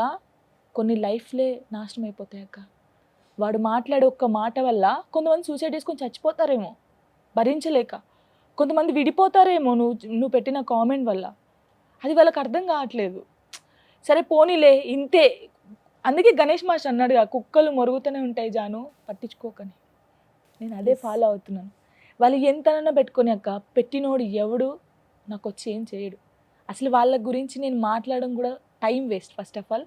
Speaker 3: కొన్ని లైఫ్లే నాశనం అయిపోతాయి అక్క. వాడు మాట్లాడే ఒక్క మాట వల్ల కొంతమంది సూసైడ్ చేసుకొని చచ్చిపోతారేమో భరించలేక, కొంతమంది విడిపోతారేమో నువ్వు పెట్టిన కామెంట్ వల్ల. అది వాళ్ళకి అర్థం కావట్లేదు. సరే పోనీలే ఇంతే. అందుకే గణేష్ మాస్టర్ అన్నాడుగా, కుక్కలు మొరుగుతూనే ఉంటాయి జాను, పట్టించుకోకని. నేను అదే ఫాలో అవుతున్నాను. వాళ్ళు ఎంతనన్నా పెట్టుకొని అక్క, పెట్టినోడు ఎవడు నాకు వచ్చి ఏం చేయడు. అసలు వాళ్ళ గురించి నేను మాట్లాడడం కూడా time waste. First of all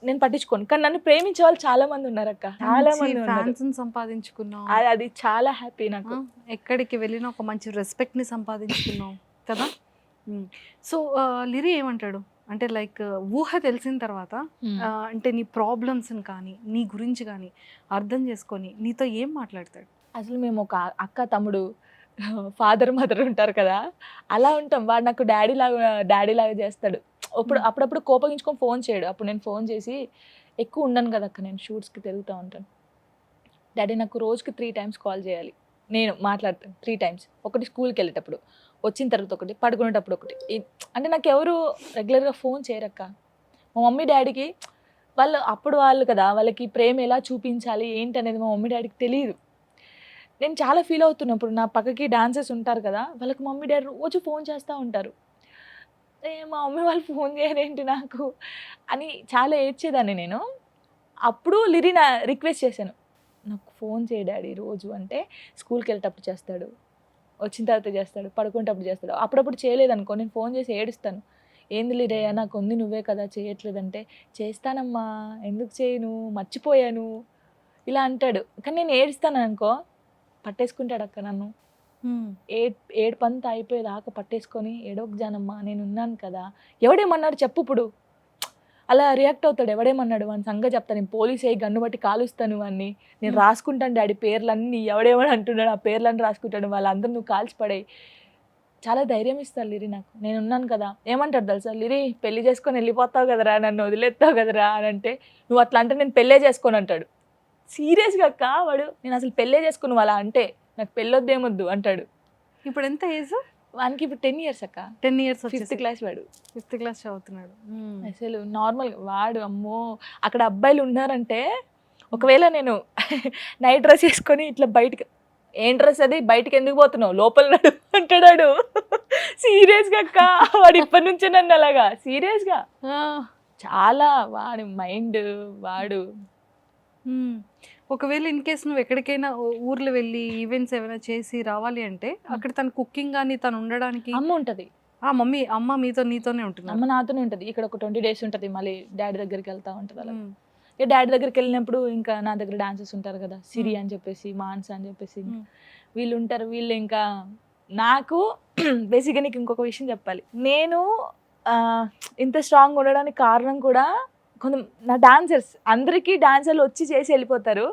Speaker 3: నేను పట్టించుకోను. కానీ నన్ను ప్రేమించే వాళ్ళు చాలా మంది ఉన్నారు అక్క, చాలా మంది
Speaker 2: ఫ్యాన్స్ని సంపాదించుకున్నావు.
Speaker 3: అది చాలా హ్యాపీ నాకు.
Speaker 2: ఎక్కడికి వెళ్ళినా ఒక మంచి రెస్పెక్ట్ని సంపాదించుకున్నావు కదా. సో లిరి ఏమంటాడు అంటే లైక్ ఊహ తెలిసిన తర్వాత అంటే నీ ప్రాబ్లమ్స్ని కానీ నీ గురించి కానీ అర్థం చేసుకొని నీతో ఏం మాట్లాడతాడు?
Speaker 3: అసలు మేము ఒక అక్క తమ్ముడు ఫాదర్ మదర్ ఉంటారు కదా, అలా ఉంటాం. వాడు నాకు డాడీ లాగా చేస్తాడు. అప్పుడప్పుడు కోపగించుకొని ఫోన్ చేయడు. అప్పుడు నేను ఫోన్ చేసి, ఎక్కువ ఉండను కదా అక్క, నేను షూట్స్కి తిరుగుతూ ఉంటాను. డాడీ నాకు రోజుకి 3 టైమ్స్ కాల్ చేయాలి, నేను మాట్లాడతాను 3 టైమ్స్. ఒకటి స్కూల్కి వెళ్ళేటప్పుడు, వచ్చిన తర్వాత ఒకటి, పడుకునేటప్పుడు ఒకటి. అంటే నాకు ఎవరు రెగ్యులర్గా ఫోన్ చేయరక్క. మా మమ్మీ డాడీకి వాళ్ళు కదా, వాళ్ళకి ప్రేమ ఎలా చూపించాలి ఏంటి అనేది మా మమ్మీ డాడీకి తెలియదు. నేను చాలా ఫీల్ అవుతున్నా. ఇప్పుడు నా పక్కకి డాన్సర్స్ ఉంటారు కదా, వాళ్ళకి మమ్మీ డాడీ రోజు ఫోన్ చేస్తూ ఉంటారు. మా మమ్మీ వాళ్ళు ఫోన్ చేయరేంటి నాకు అని చాలా ఏడ్చేదాన్ని నేను. అప్పుడు లిరినా రిక్వెస్ట్ చేశాను, నాకు ఫోన్ చేయ డాడీ రోజు అంటే. స్కూల్కి వెళ్ళేటప్పుడు చేస్తాడు, వచ్చిన తర్వాత చేస్తాడు, పడుకునేటప్పుడు చేస్తాడు. అప్పుడప్పుడు చేయలేదనుకో నేను ఫోన్ చేసి ఏడుస్తాను. ఏంది లిరయ్య, నాకు ఉంది నువ్వే కదా చేయట్లేదంటే, చేస్తానమ్మా ఎందుకు చేయను, మర్చిపోయాను ఇలా అంటాడు. కానీ నేను ఏడుస్తాను అనుకో, పట్టేసుకుంటాడు అక్క నన్ను. ఏడుపంతా అయిపోయేదాకా పట్టేసుకొని, ఏడోకు జానమ్మా నేను ఉన్నాను కదా, ఎవడేమన్నాడు చెప్పు ఇప్పుడు, అలా రియాక్ట్ అవుతాడు. ఎవడేమన్నాడు వాని సంగతి చెప్తాను, నేను పోలీస్ అయ్యి గన్ను బట్టి కాలుస్తాను వాడిని, నేను రాసుకుంటాను డాడీ పేర్లన్నీ, ఎవడేమని అంటున్నాడు ఆ పేర్లన్నీ రాసుకుంటాడు, వాళ్ళందరూ నువ్వు కాల్చి పడేయి. చాలా ధైర్యం ఇస్తారు లిరి నాకు, నేను ఉన్నాను కదా. ఏమంటాడు తెలుసా, లిరి పెళ్లి చేసుకొని వెళ్ళిపోతావు కదరా, నన్ను వదిలేస్తావు కదరా అని అంటే, నువ్వు అట్లా అంటే నేను పెళ్ళే చేసుకొని అంటాడు. సీరియస్గా అక్క వాడు, నేను అసలు పెళ్ళే చేసుకుని అలా అంటే, నాకు పెళ్ళొద్దేమొద్దు అంటాడు.
Speaker 2: ఇప్పుడు ఎంత ఏజ్
Speaker 3: వానికి ఇప్పుడు 10 years అక్క.
Speaker 2: 10 years
Speaker 3: 5th క్లాస్ వాడు.
Speaker 2: 5th క్లాస్ చదువుతున్నాడు.
Speaker 3: అసలు నార్మల్గా వాడు అమ్మో, అక్కడ అబ్బాయిలు ఉన్నారంటే, ఒకవేళ నేను నైట్ డ్రెస్ వేసుకొని ఇట్లా బయటకు, ఏం డ్రెస్ అది, బయటకు ఎందుకు పోతున్నావు, లోపల నడు అంటాడు. సీరియస్గా అక్క, వాడు ఇప్పటి నుంచే నన్ను అలాగా సీరియస్గా. చాలా వాడి మైండ్ వాడు.
Speaker 2: ఒకవేళ ఇన్ కేస్ నువ్వు ఎక్కడికైనా ఊర్లో వెళ్ళి ఈవెంట్స్ ఏమైనా చేసి రావాలి అంటే, అక్కడ తన కుకింగ్ కానీ తను ఉండడానికి
Speaker 3: అమ్మ ఉంటుంది.
Speaker 2: అమ్మ నీతోనే ఉంటుంది.
Speaker 3: అమ్మ నాతోనే ఉంటుంది. ఇక్కడ ఒక 20 days ఉంటుంది, మళ్ళీ డాడీ దగ్గరికి వెళ్తా ఉంటుంది. అలా డాడీ దగ్గరికి వెళ్ళినప్పుడు ఇంకా నా దగ్గర డాన్సర్స్ ఉంటారు కదా, సిరి అని చెప్పేసి, మాన్స్ అని చెప్పేసి వీళ్ళు ఉంటారు. వీళ్ళు ఇంకా నాకు బేసిక్గా నీకు ఇంకొక విషయం చెప్పాలి, నేను ఇంత స్ట్రాంగ్ ఉండడానికి కారణం కూడా కొంత నా డాన్సర్స్. అందరికీ డాన్సర్లు వచ్చి చేసి వెళ్ళిపోతారు,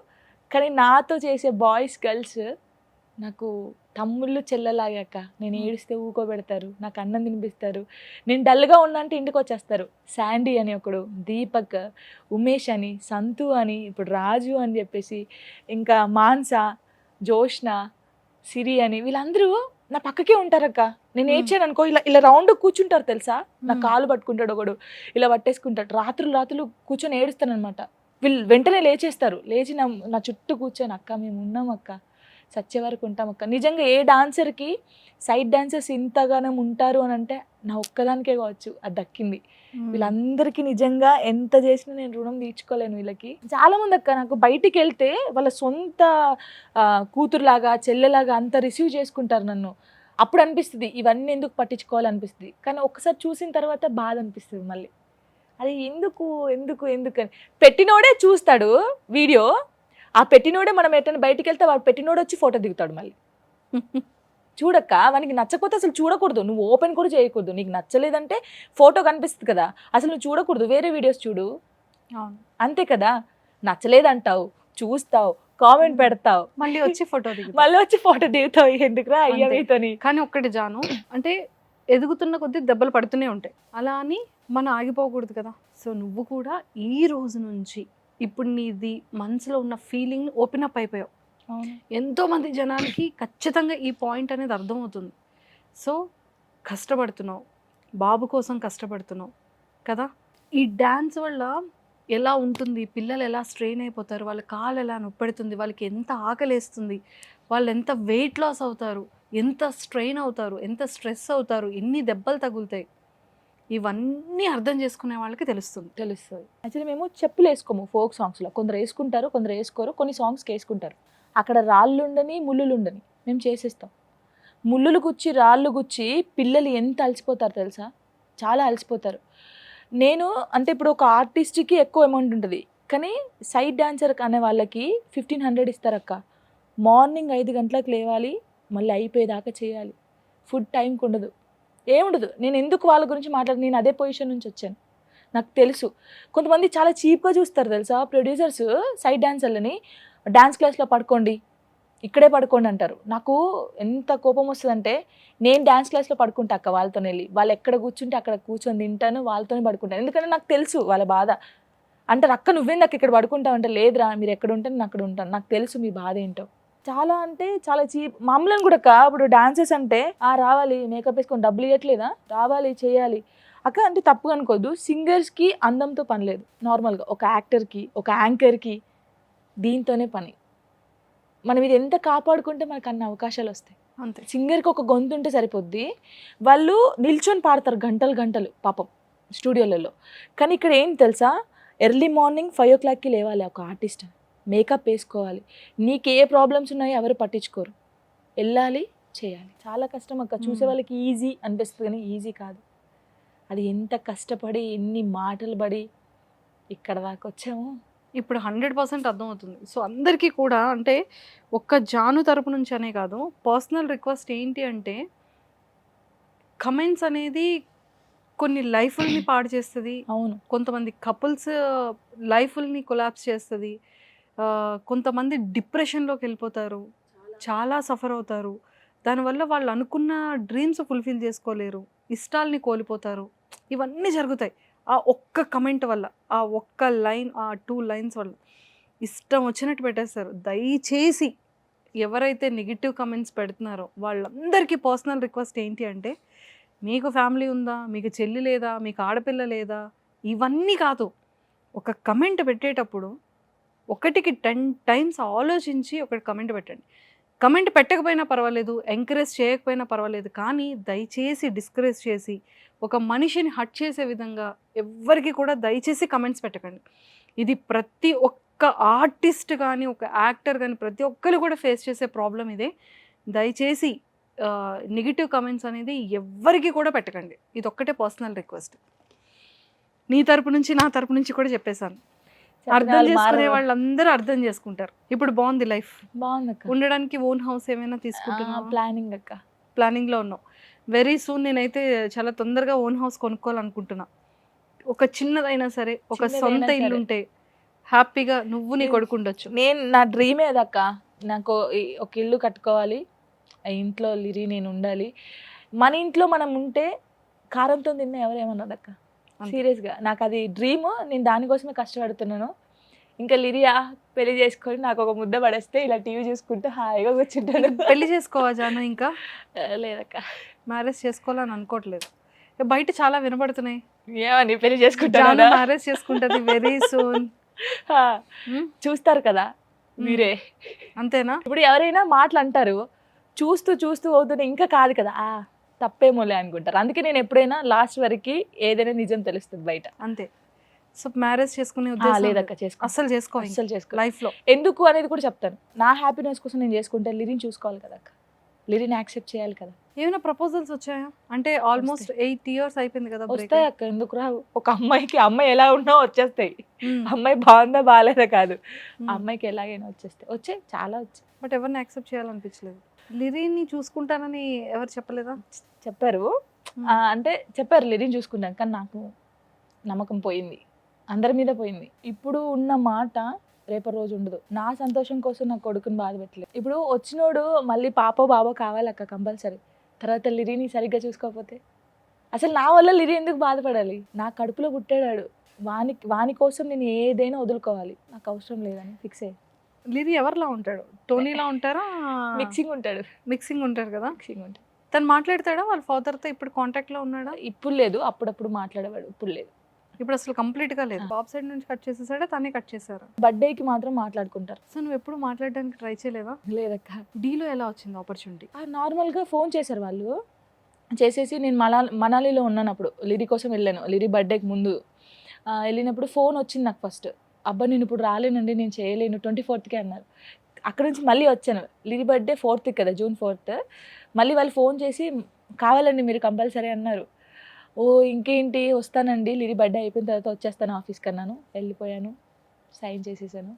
Speaker 3: కానీ నాతో చేసే బాయ్స్ గర్ల్స్ నాకు తమ్ముళ్ళు చెల్లెలాగాక. నేను ఏడిస్తే ఊకోబెడతారు, నాకు అన్నం తినిపిస్తారు. నేను డల్గా ఉన్నా అంటే ఇంటికి వచ్చేస్తారు. శాండీ అని ఒకడు, దీపక్, ఉమేష్ అని, సంతు అని, ఇప్పుడు రాజు అని చెప్పేసి, ఇంకా మాన్సా, జోష్న, సిరి అని, వీళ్ళందరూ నా పక్కకే ఉంటారక్క. నేను ఏడ్చాను అనుకో, ఇలా రౌండ్ కూర్చుంటారు తెలుసా, నా కాలు పట్టుకుంటాడు ఒకడు, ఇలా పట్టేసుకుంటాడు. రాత్రులు కూర్చొని ఏడుస్తాను అనమాట. వీళ్ళు వెంటనే లేచేస్తారు, లేచి నా చుట్టూ కూర్చొని, అక్క మేము ఉన్నాం అక్క, సచ్చే వరకు ఉంటాం అక్క. నిజంగా ఏ డాన్సర్కి సైడ్ డాన్సర్స్ ఇంతగానం ఉంటారు అని అంటే నా ఒక్కదానికే కావచ్చు అది దక్కింది. వీళ్ళందరికీ నిజంగా ఎంత చేసినా నేను రుణం తీర్చుకోలేను వీళ్ళకి. చాలా మంది అక్క నాకు బయటికి వెళ్తే వాళ్ళ సొంత కూతురులాగా చెల్లెలాగా అంత రిసీవ్ చేసుకుంటారు నన్ను. అప్పుడు అనిపిస్తుంది ఇవన్నీ ఎందుకు పట్టించుకోవాలనిపిస్తుంది, కానీ ఒక్కసారి చూసిన తర్వాత బాధ అనిపిస్తుంది మళ్ళీ. అది ఎందుకు అని పెట్టినోడే చూస్తాడు వీడియో, ఆ పెట్టినోడే మనం ఎట్టని బయటికి వెళ్తే వాడు పెట్టినోడు వచ్చి ఫోటో దిగుతాడు మళ్ళీ. చూడక్క, వానికి నచ్చకపోతే అసలు చూడకూడదు, నువ్వు ఓపెన్ కూడా చేయకూడదు. నీకు నచ్చలేదంటే ఫోటో కనిపిస్తుంది కదా, అసలు నువ్వు చూడకూడదు, వేరే వీడియోస్ చూడు. అంతే కదా, నచ్చలేదంటావు, చూస్తావు, కామెంట్ పెడతావు,
Speaker 2: మళ్ళీ వచ్చి ఫోటో
Speaker 3: దిగుతావు. ఎందుకురా అయ్యా మీతోని.
Speaker 2: కానీ ఒక్కటి జాను, అంటే ఎదుగుతున్న కొద్దీ దెబ్బలు పడుతూనే ఉంటాయి, అలా అని మనం ఆగిపోకూడదు కదా. సో నువ్వు కూడా ఈ రోజు నుంచి ఇప్పుడు నీది మనసులో ఉన్న ఫీలింగ్ ఓపెన్ అప్ అయిపోయావు. ఎంతోమంది జనాలకి ఖచ్చితంగా ఈ పాయింట్ అనేది అర్థమవుతుంది. సో కష్టపడుతున్నావు, బాబు కోసం కష్టపడుతున్నావు కదా. ఈ డ్యాన్స్ వల్ల ఎలా ఉంటుంది, పిల్లలు ఎలా స్ట్రెయిన్ అయిపోతారు, వాళ్ళ కాలు ఎలా నొప్పెడుతుంది, వాళ్ళకి ఎంత ఆకలేస్తుంది, వాళ్ళు ఎంత వెయిట్ లాస్ అవుతారు, ఎంత స్ట్రెయిన్ అవుతారు, ఎంత స్ట్రెస్ అవుతారు, ఎన్ని దెబ్బలు తగులుతాయి, ఇవన్నీ అర్థం చేసుకునే వాళ్ళకి తెలుస్తుంది.
Speaker 3: యాక్చువల్లీ మేము చెప్పులు వేసుకోము ఫోక్ సాంగ్స్లో. కొందరు వేసుకుంటారు, కొందరు వేసుకోరు. కొన్ని సాంగ్స్కి వేసుకుంటారు. అక్కడ రాళ్ళు ఉండని ముళ్ళులు ఉండని మేము చేసేస్తాం. ముళ్ళులు గుచ్చి రాళ్ళు గుచ్చి పిల్లలు ఎంత అలసిపోతారు తెలుసా, చాలా అలసిపోతారు. నేను అంటే ఇప్పుడు ఒక ఆర్టిస్ట్కి ఎక్కువ అమౌంట్ ఉంటుంది, కానీ సైడ్ డాన్సర్ అనే వాళ్ళకి 1500 ఇస్తారక్క. మార్నింగ్ 5 గంటలకు లేవాలి, మళ్ళీ అయిపోయేదాకా చేయాలి. ఫుడ్ టైంకి ఉండదు, ఏముండదు. నేను ఎందుకు వాళ్ళ గురించి నేను అదే పొజిషన్ నుంచి వచ్చాను, నాకు తెలుసు. కొంతమంది చాలా చీప్గా చూస్తారు తెలుసా ప్రొడ్యూసర్స్ సైడ్ డాన్సర్లని. డాన్స్ క్లాస్లో పడుకోండి, ఇక్కడే పడుకోండి అంటారు. నాకు ఎంత కోపం వస్తుందంటే, నేను డాన్స్ క్లాస్లో పడుకుంటా అక్క వాళ్ళతో వెళ్ళి. వాళ్ళు ఎక్కడ కూర్చుంటే అక్కడ కూర్చొని తింటాను, వాళ్ళతోనే పడుకుంటాను. ఎందుకంటే నాకు తెలుసు వాళ్ళ బాధ. అంటారు అక్క నువ్వేంది అక్క ఇక్కడ పడుకుంటావు అంటే లేదురా మీరు ఎక్కడ ఉంటే నేను అక్కడ ఉంటాను, నాకు తెలుసు మీ బాధ ఏంటో. చాలా అంటే చాలా చీప్. మామూలుని కూడా అక్క ఇప్పుడు డాన్సెస్ అంటే రావాలి మేకప్ వేసుకొని డబ్బులు ఇవ్వట్లేదా, రావాలి చేయాలి అక్క అంటే తప్పుగా అనుకోద్దు. సింగర్స్కి అందంతో పని లేదు, నార్మల్గా ఒక యాక్టర్కి ఒక యాంకర్కి దీంతోనే పని. మనం ఇది ఎంత కాపాడుకుంటే మనకు అన్ని అవకాశాలు వస్తాయి.
Speaker 2: అంతే.
Speaker 3: సింగర్కి ఒక గొంతు ఉంటే సరిపోద్ది, వాళ్ళు నిల్చొని పాడతారు గంటలు గంటలు పాపం స్టూడియోలలో. కానీ ఇక్కడ ఏం తెలుసా, ఎర్లీ మార్నింగ్ 5 o'clockకి లేవాలి ఒక ఆర్టిస్ట్, మేకప్ వేసుకోవాలి, నీకు ఏ ప్రాబ్లమ్స్ ఉన్నాయో ఎవరు పట్టించుకోరు, వెళ్ళాలి చేయాలి. చాలా కష్టం అక్క. చూసే వాళ్ళకి ఈజీ అనిపిస్తుంది కానీ ఈజీ కాదు. అది ఎంత కష్టపడి ఎన్ని మాటలు పడి ఇక్కడ దాకా వచ్చాము.
Speaker 2: ఇప్పుడు 100% అర్థమవుతుంది. సో అందరికీ కూడా అంటే ఒక్క జాను తరపు నుంచి అనే కాదు, పర్సనల్ రిక్వెస్ట్ ఏంటి అంటే, కమెంట్స్ అనేది కొన్ని లైఫ్ని పాడు చేస్తుంది.
Speaker 3: అవును,
Speaker 2: కొంతమంది కపుల్స్ లైఫ్ని కొలాప్స్ చేస్తుంది. కొంతమంది డిప్రెషన్లోకి వెళ్ళిపోతారు, చాలా సఫర్ అవుతారు. దానివల్ల వాళ్ళు అనుకున్న డ్రీమ్స్ ఫుల్ఫిల్ చేసుకోలేరు, ఇష్టాలని కోల్పోతారు. ఇవన్నీ జరుగుతాయి ఆ ఒక్క కమెంట్ వల్ల, ఆ ఒక్క లైన్, ఆ 2 lines వల్ల ఇష్టం వచ్చినట్టు పెట్టేస్తారు. దయచేసి ఎవరైతే నెగిటివ్ కమెంట్స్ పెడుతున్నారో వాళ్ళందరికీ పర్సనల్ రిక్వెస్ట్ ఏంటి అంటే, మీకు ఫ్యామిలీ ఉందా, మీకు చెల్లి లేదా, మీకు ఆడపిల్ల లేదా, ఇవన్నీ కాదు. ఒక కమెంట్ పెట్టేటప్పుడు 1కి 10 times ఆలోచించి ఒక కమెంట్ పెట్టండి. కమెంట్ పెట్టకపోయినా పర్వాలేదు, ఎంకరేజ్ చేయకపోయినా పర్వాలేదు, కానీ దయచేసి డిస్కరేజ్ చేసి ఒక మనిషిని హట్ చేసే విధంగా ఎవ్వరికి కూడా దయచేసి కమెంట్స్ పెట్టకండి. ఇది ప్రతి ఒక్క ఆర్టిస్ట్ కానీ ఒక యాక్టర్ కానీ ప్రతి ఒక్కరు కూడా ఫేస్ చేసే ప్రాబ్లం ఇదే. దయచేసి నెగిటివ్ కమెంట్స్ అనేది ఎవ్వరికి కూడా పెట్టకండి. ఇది ఒక్కటే పర్సనల్ రిక్వెస్ట్. నీ తరపు నుంచి నా తరపు నుంచి కూడా చెప్పేశాను. అర్థం చేసుకునే వాళ్ళందరూ అర్థం చేసుకుంటారు. ఇప్పుడు బాగుంది లైఫ్,
Speaker 3: బాగుంది అక్క.
Speaker 2: ఉండడానికి ఓన్ హౌస్ ఏమైనా తీసుకుంటున్నావా?
Speaker 3: ప్లానింగ్ అక్క,
Speaker 2: ప్లానింగ్లో ఉన్నావు. వెరీ సూన్ నేనైతే చాలా తొందరగా ఓన్ హౌస్ కొనుక్కోవాలనుకుంటున్నా. ఒక చిన్నదైనా సరే, ఒక సొంత ఇల్లు ఉంటే హ్యాపీగా నువ్వు నీ కొడుకు ఉండొచ్చు.
Speaker 3: నా డ్రీమే అదక్క. నాకు ఒక ఇల్లు కట్టుకోవాలి, ఆ ఇంట్లో లిరి నేను ఉండాలి. మన ఇంట్లో మనం ఉంటే కారంతో తిన్న ఎవరేమన్నారు అక్క, సీరియస్గా నాకు అది డ్రీమ్. నేను దానికోసమే కష్టపడుతున్నాను. ఇంకా లిరియా పెళ్లి చేసుకొని నాకు ఒక ముద్ద పడేస్తే ఇలా టీవీ చూసుకుంటూ హాయిగా కూర్చుంటాను.
Speaker 2: పెళ్లి చేసుకోవా జాను? ఇంకా
Speaker 3: లేదక్క,
Speaker 2: మ్యారేజ్ చేసుకోవాలని అనుకోవట్లేదు. బయట చాలా వినబడుతున్నాయి,
Speaker 3: ఏమని పెళ్లి చేసుకుంటాను,
Speaker 2: జాను మ్యారేజ్ చేసుకుంటది వెరీ సూన్.
Speaker 3: చూస్తారు కదా మీరే,
Speaker 2: అంతేనా?
Speaker 3: ఇప్పుడు ఎవరైనా మాటలు అంటారు, చూస్తూ చూస్తూ అవుతుంది ఇంకా కాదు కదా, తప్పేమోలే అనుకుంటారు. అందుకే నేను ఎప్పుడైనా లాస్ట్ వరకు ఏదైనా నిజం తెలుస్తుంది బయట.
Speaker 2: అంతే. సో మ్యారేజ్ చేసుకునే ఉద్దేశం
Speaker 3: లేదక్క, చేసుకో,
Speaker 2: అసలు చేసుకో
Speaker 3: లైఫ్లో. ఎందుకు అనేది కూడా చెప్తాను. నా హ్యాపీనెస్ కోసం నేను చేసుకుంటే లిరిని చూసుకోవాలి కదా అక్క, లిరిని యాక్సెప్ట్ చేయాలి కదా.
Speaker 2: ఏమైనా ప్రపోజల్స్ వచ్చాయా? అంటే ఆల్మోస్ట్ 8 years అయిపోయింది కదా.
Speaker 3: వస్తాయి అక్క, ఎందుకు రావు? ఒక అమ్మాయికి అమ్మాయి ఎలా ఉన్నా వచ్చేస్తాయి. అమ్మాయి బాగుందా బాగాలేదా కాదు, అమ్మాయికి ఎలాగైనా వచ్చాయి చాలా వచ్చాయి.
Speaker 2: బట్ ఎవరిని యాక్సెప్ట్ చేయాలనిపించలేదు. లిరిని చూసుకుంటానని ఎవరు చెప్పలేదా?
Speaker 3: చెప్పారు, అంటే చెప్పారు లిరిని చూసుకుంటాను, కానీ నాకు నమ్మకం పోయింది, అందరి మీద పోయింది. ఇప్పుడు ఉన్న మాట రేపటి రోజు ఉండదు. నా సంతోషం కోసం నా కొడుకుని బాధ పెట్టలేదు. ఇప్పుడు వచ్చినోడు మళ్ళీ పాపో బాబో కావాలక్క కంపల్సరీ. తర్వాత లిరిని సరిగ్గా చూసుకోకపోతే అసలు నా వల్ల లిరి ఎందుకు బాధపడాలి? నా కడుపులో పుట్టాడు, వాని కోసం నేను ఏదైనా వదులుకోవాలి, నాకు అవసరం లేదని ఫిక్స్ అయ్యి.
Speaker 2: లిరి ఎవరిలా ఉంటాడు? టోనీలా ఉంటారా?
Speaker 3: మిక్సింగ్ ఉంటాడు.
Speaker 2: మిక్సింగ్ ఉంటారు కదా.
Speaker 3: మిక్సింగ్ ఉంటాడు.
Speaker 2: తను మాట్లాడతాడా వాళ్ళ ఫాదర్తో? ఇప్పుడు కాంటాక్ట్లో ఉన్నాడా?
Speaker 3: ఇప్పుడు లేదు, అప్పుడప్పుడు మాట్లాడేవాడు, ఇప్పుడు లేదు.
Speaker 2: ఇప్పుడు అసలు కంప్లీట్గా లేదు. బాబ్ సైడ్ నుంచి కట్ చేసేసాడా, తనే కట్ చేశారా?
Speaker 3: బర్త్డేకి మాత్రం మాట్లాడుకుంటారు.
Speaker 2: సో నువ్వు ఎప్పుడు మాట్లాడడానికి ట్రై చేయలేదా?
Speaker 3: లేదక్క.
Speaker 2: డీలో ఎలా వచ్చింది ఆపర్చునిటీ?
Speaker 3: నార్మల్గా ఫోన్ చేశారు వాళ్ళు, చేసేసి నేను మనాలిలో ఉన్నాను అప్పుడు, లిరి కోసం వెళ్ళాను. లిరి బర్త్డేకి ముందు వెళ్ళినప్పుడు ఫోన్ వచ్చింది నాకు ఫస్ట్. అబ్బా నేను ఇప్పుడు రాలేనండి, నేను చేయలేను, 24th అన్నారు. అక్కడ నుంచి మళ్ళీ వచ్చాను. లిరి బర్త్డే 4th కదా, June 4th. మళ్ళీ వాళ్ళు ఫోన్ చేసి కావాలండి మీరు కంపల్సరీ అన్నారు. ఓ ఇంకేంటి వస్తానండి, లిరి బర్త్డే అయిపోయిన తర్వాత వచ్చేస్తాను ఆఫీస్కి అన్నాను. వెళ్ళిపోయాను, సైన్ చేసేసాను.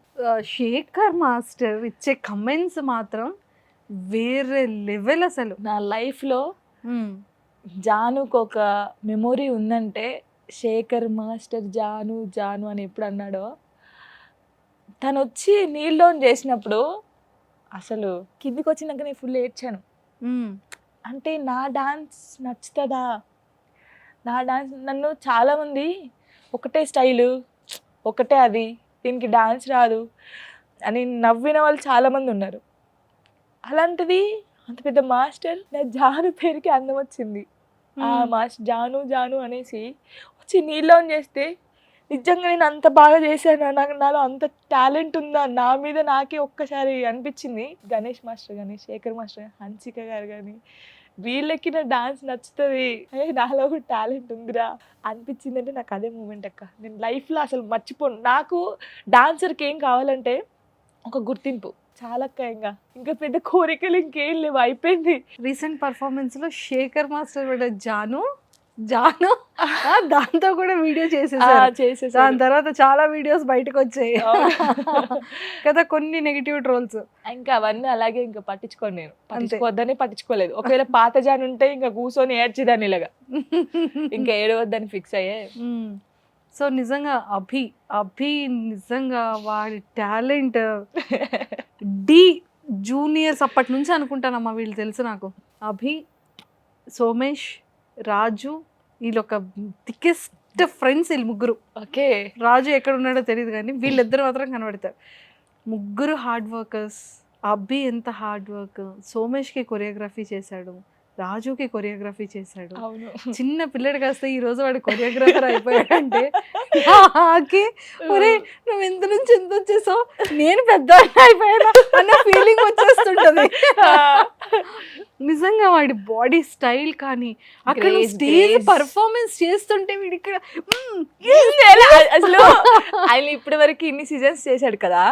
Speaker 2: శేఖర్ మాస్టర్ ఇచ్చే కమెంట్స్ మాత్రం వేరే లెవెల్. అసలు
Speaker 3: నా లైఫ్లో జానుకు ఒక మెమొరీ ఉందంటే, శేఖర్ మాస్టర్ జాను జాను అని ఎప్పుడు అన్నాడో, తను వచ్చి నీల్ డౌన్ చేసినప్పుడు అసలు కిందికి వచ్చినాక నేను ఫుల్ ఏడ్చాను. అంటే నా డాన్స్ నచ్చుతుందా? నా డాన్స్ నన్ను చాలామంది ఒకటే స్టైలు ఒకటే అది, దీనికి డాన్స్ రాదు అని నవ్విన వాళ్ళు చాలా మంది ఉన్నారు. అలాంటిది అంత పెద్ద మాస్టర్ నా జాను పేరుకి అందం వచ్చింది. ఆ మాస్టర్ జాను జాను అనేసి వచ్చి నీళ్ళు ఆన్ చేస్తే నిజంగా నేను అంత బాగా చేశాను, నాకు నాలో అంత టాలెంట్ ఉందా నా మీద నాకే ఒక్కసారి అనిపించింది. గణేష్ మాస్టర్ కానీ, శేఖర్ మాస్టర్, హన్సిక గారు కానీ, వీళ్ళకి నా డాన్స్ నచ్చుతుంది, నాలో కూడా టాలెంట్ ఉందిరా అనిపించింది. అంటే నాకు అదే మూమెంట్ అక్క, నేను లైఫ్లో అసలు మర్చిపోను. నాకు డాన్సర్కి ఏం కావాలంటే ఒక గుర్తింపు చాలా అక్క, ఇంకా పెద్ద కోరికలు ఇంకేం లేవు, అయిపోయింది.
Speaker 2: రీసెంట్ పర్ఫార్మెన్స్ లో శేఖర్ మాస్టర్ కూడా జాను దాంతో కూడా వీడియో చేసేసారు. దాని తర్వాత చాలా వీడియోస్ బయటకు వచ్చాయి కదా, కొన్ని నెగిటివ్ ట్రోల్స్.
Speaker 3: ఇంకా అవన్నీ అలాగే ఇంకా పట్టించుకోండి, నేను పట్టించుకోవద్దని పట్టించుకోలేదు. ఒకవేళ పాత జాన్ ఉంటే ఇంకా కూర్చొని ఏడ్చేదాన్ని ఇలాగా, ఇంకా ఏడవద్దని ఫిక్స్ అయ్యే.
Speaker 2: సో నిజంగా అభి నిజంగా వాడి టాలెంట్ డి జూనియర్స్ అప్పటి నుంచి అనుకుంటానమ్మా వీళ్ళు తెలుసు నాకు. అభి, సోమేష్, రాజు, వీళ్ళు ఒక థికెస్ట్ ఫ్రెండ్స్ వీళ్ళు ముగ్గురు.
Speaker 3: ఓకే,
Speaker 2: రాజు ఎక్కడ ఉన్నాడో తెలియదు కానీ వీళ్ళిద్దరు మాత్రం కనబడతారు. ముగ్గురు హార్డ్ వర్కర్స్. అబ్బి ఎంత హార్డ్ వర్క్, సోమేష్కి కొరియోగ్రఫీ చేశాడు, రాజుకి కొరియోగ్రఫీ చేశాడు. చిన్న పిల్లడు కాస్త ఈ రోజు వాడు కొరియోగ్రాఫర్ అయిపోయాడంటే ఒరే నువ్వు ఎంత నుంచి ఎంత వచ్చేసావు, నేను పెద్ద అయిపోయాను అన్న ఫీలింగ్ వచ్చేస్తుంటది. నిజంగా వాడి బాడీ స్టైల్ కానీ అక్కడ స్టేజ్ పర్ఫార్మెన్స్ చేస్తుంటే వీడి ఇక్కడ
Speaker 3: అసలు ఆయన ఇప్పటి వరకు ఇన్ని సీజన్స్ చేశాడు కదా,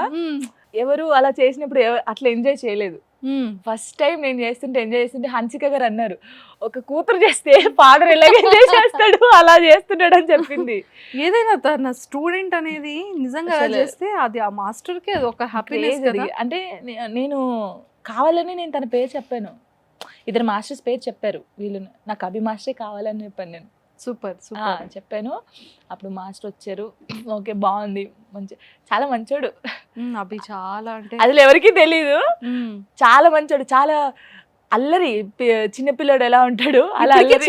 Speaker 3: ఎవరు అలా చేసినప్పుడు అట్లా ఎంజాయ్ చేయలేదు. ఫస్ట్ టైం నేను ఎంజాయ్ చేస్తుంటే హన్సిక గారు అన్నారు, ఒక కూతురు చేస్తే ఫాదర్ ఎలాగ ఎంజాయ్ చేస్తాడు అలా చేస్తున్నాడు అని చెప్పింది.
Speaker 2: ఏదైనా తన స్టూడెంట్ అనేది నిజంగా చేస్తే అది ఆ మాస్టర్ కి అది ఒక హ్యాపీనెస్.
Speaker 3: అంటే నేను కావాలని నేను తన పేరు చెప్పాను, ఇద్దరు మాస్టర్స్ పేరు చెప్పారు వీళ్ళు, నాకు అభి మాస్టరే కావాలని చెప్పాను నేను.
Speaker 2: సూపర్
Speaker 3: చెప్పాను. అప్పుడు మాస్టర్ వచ్చారు, ఓకే బాగుంది, మంచి, చాలా మంచోడు
Speaker 2: అభి. చాలా అంటే
Speaker 3: అసలు ఎవరికి తెలీదు, చాలా మంచోడు, చాలా అల్లరి. చిన్నపిల్లడు ఎలా ఉంటాడు అలా అల్లరి.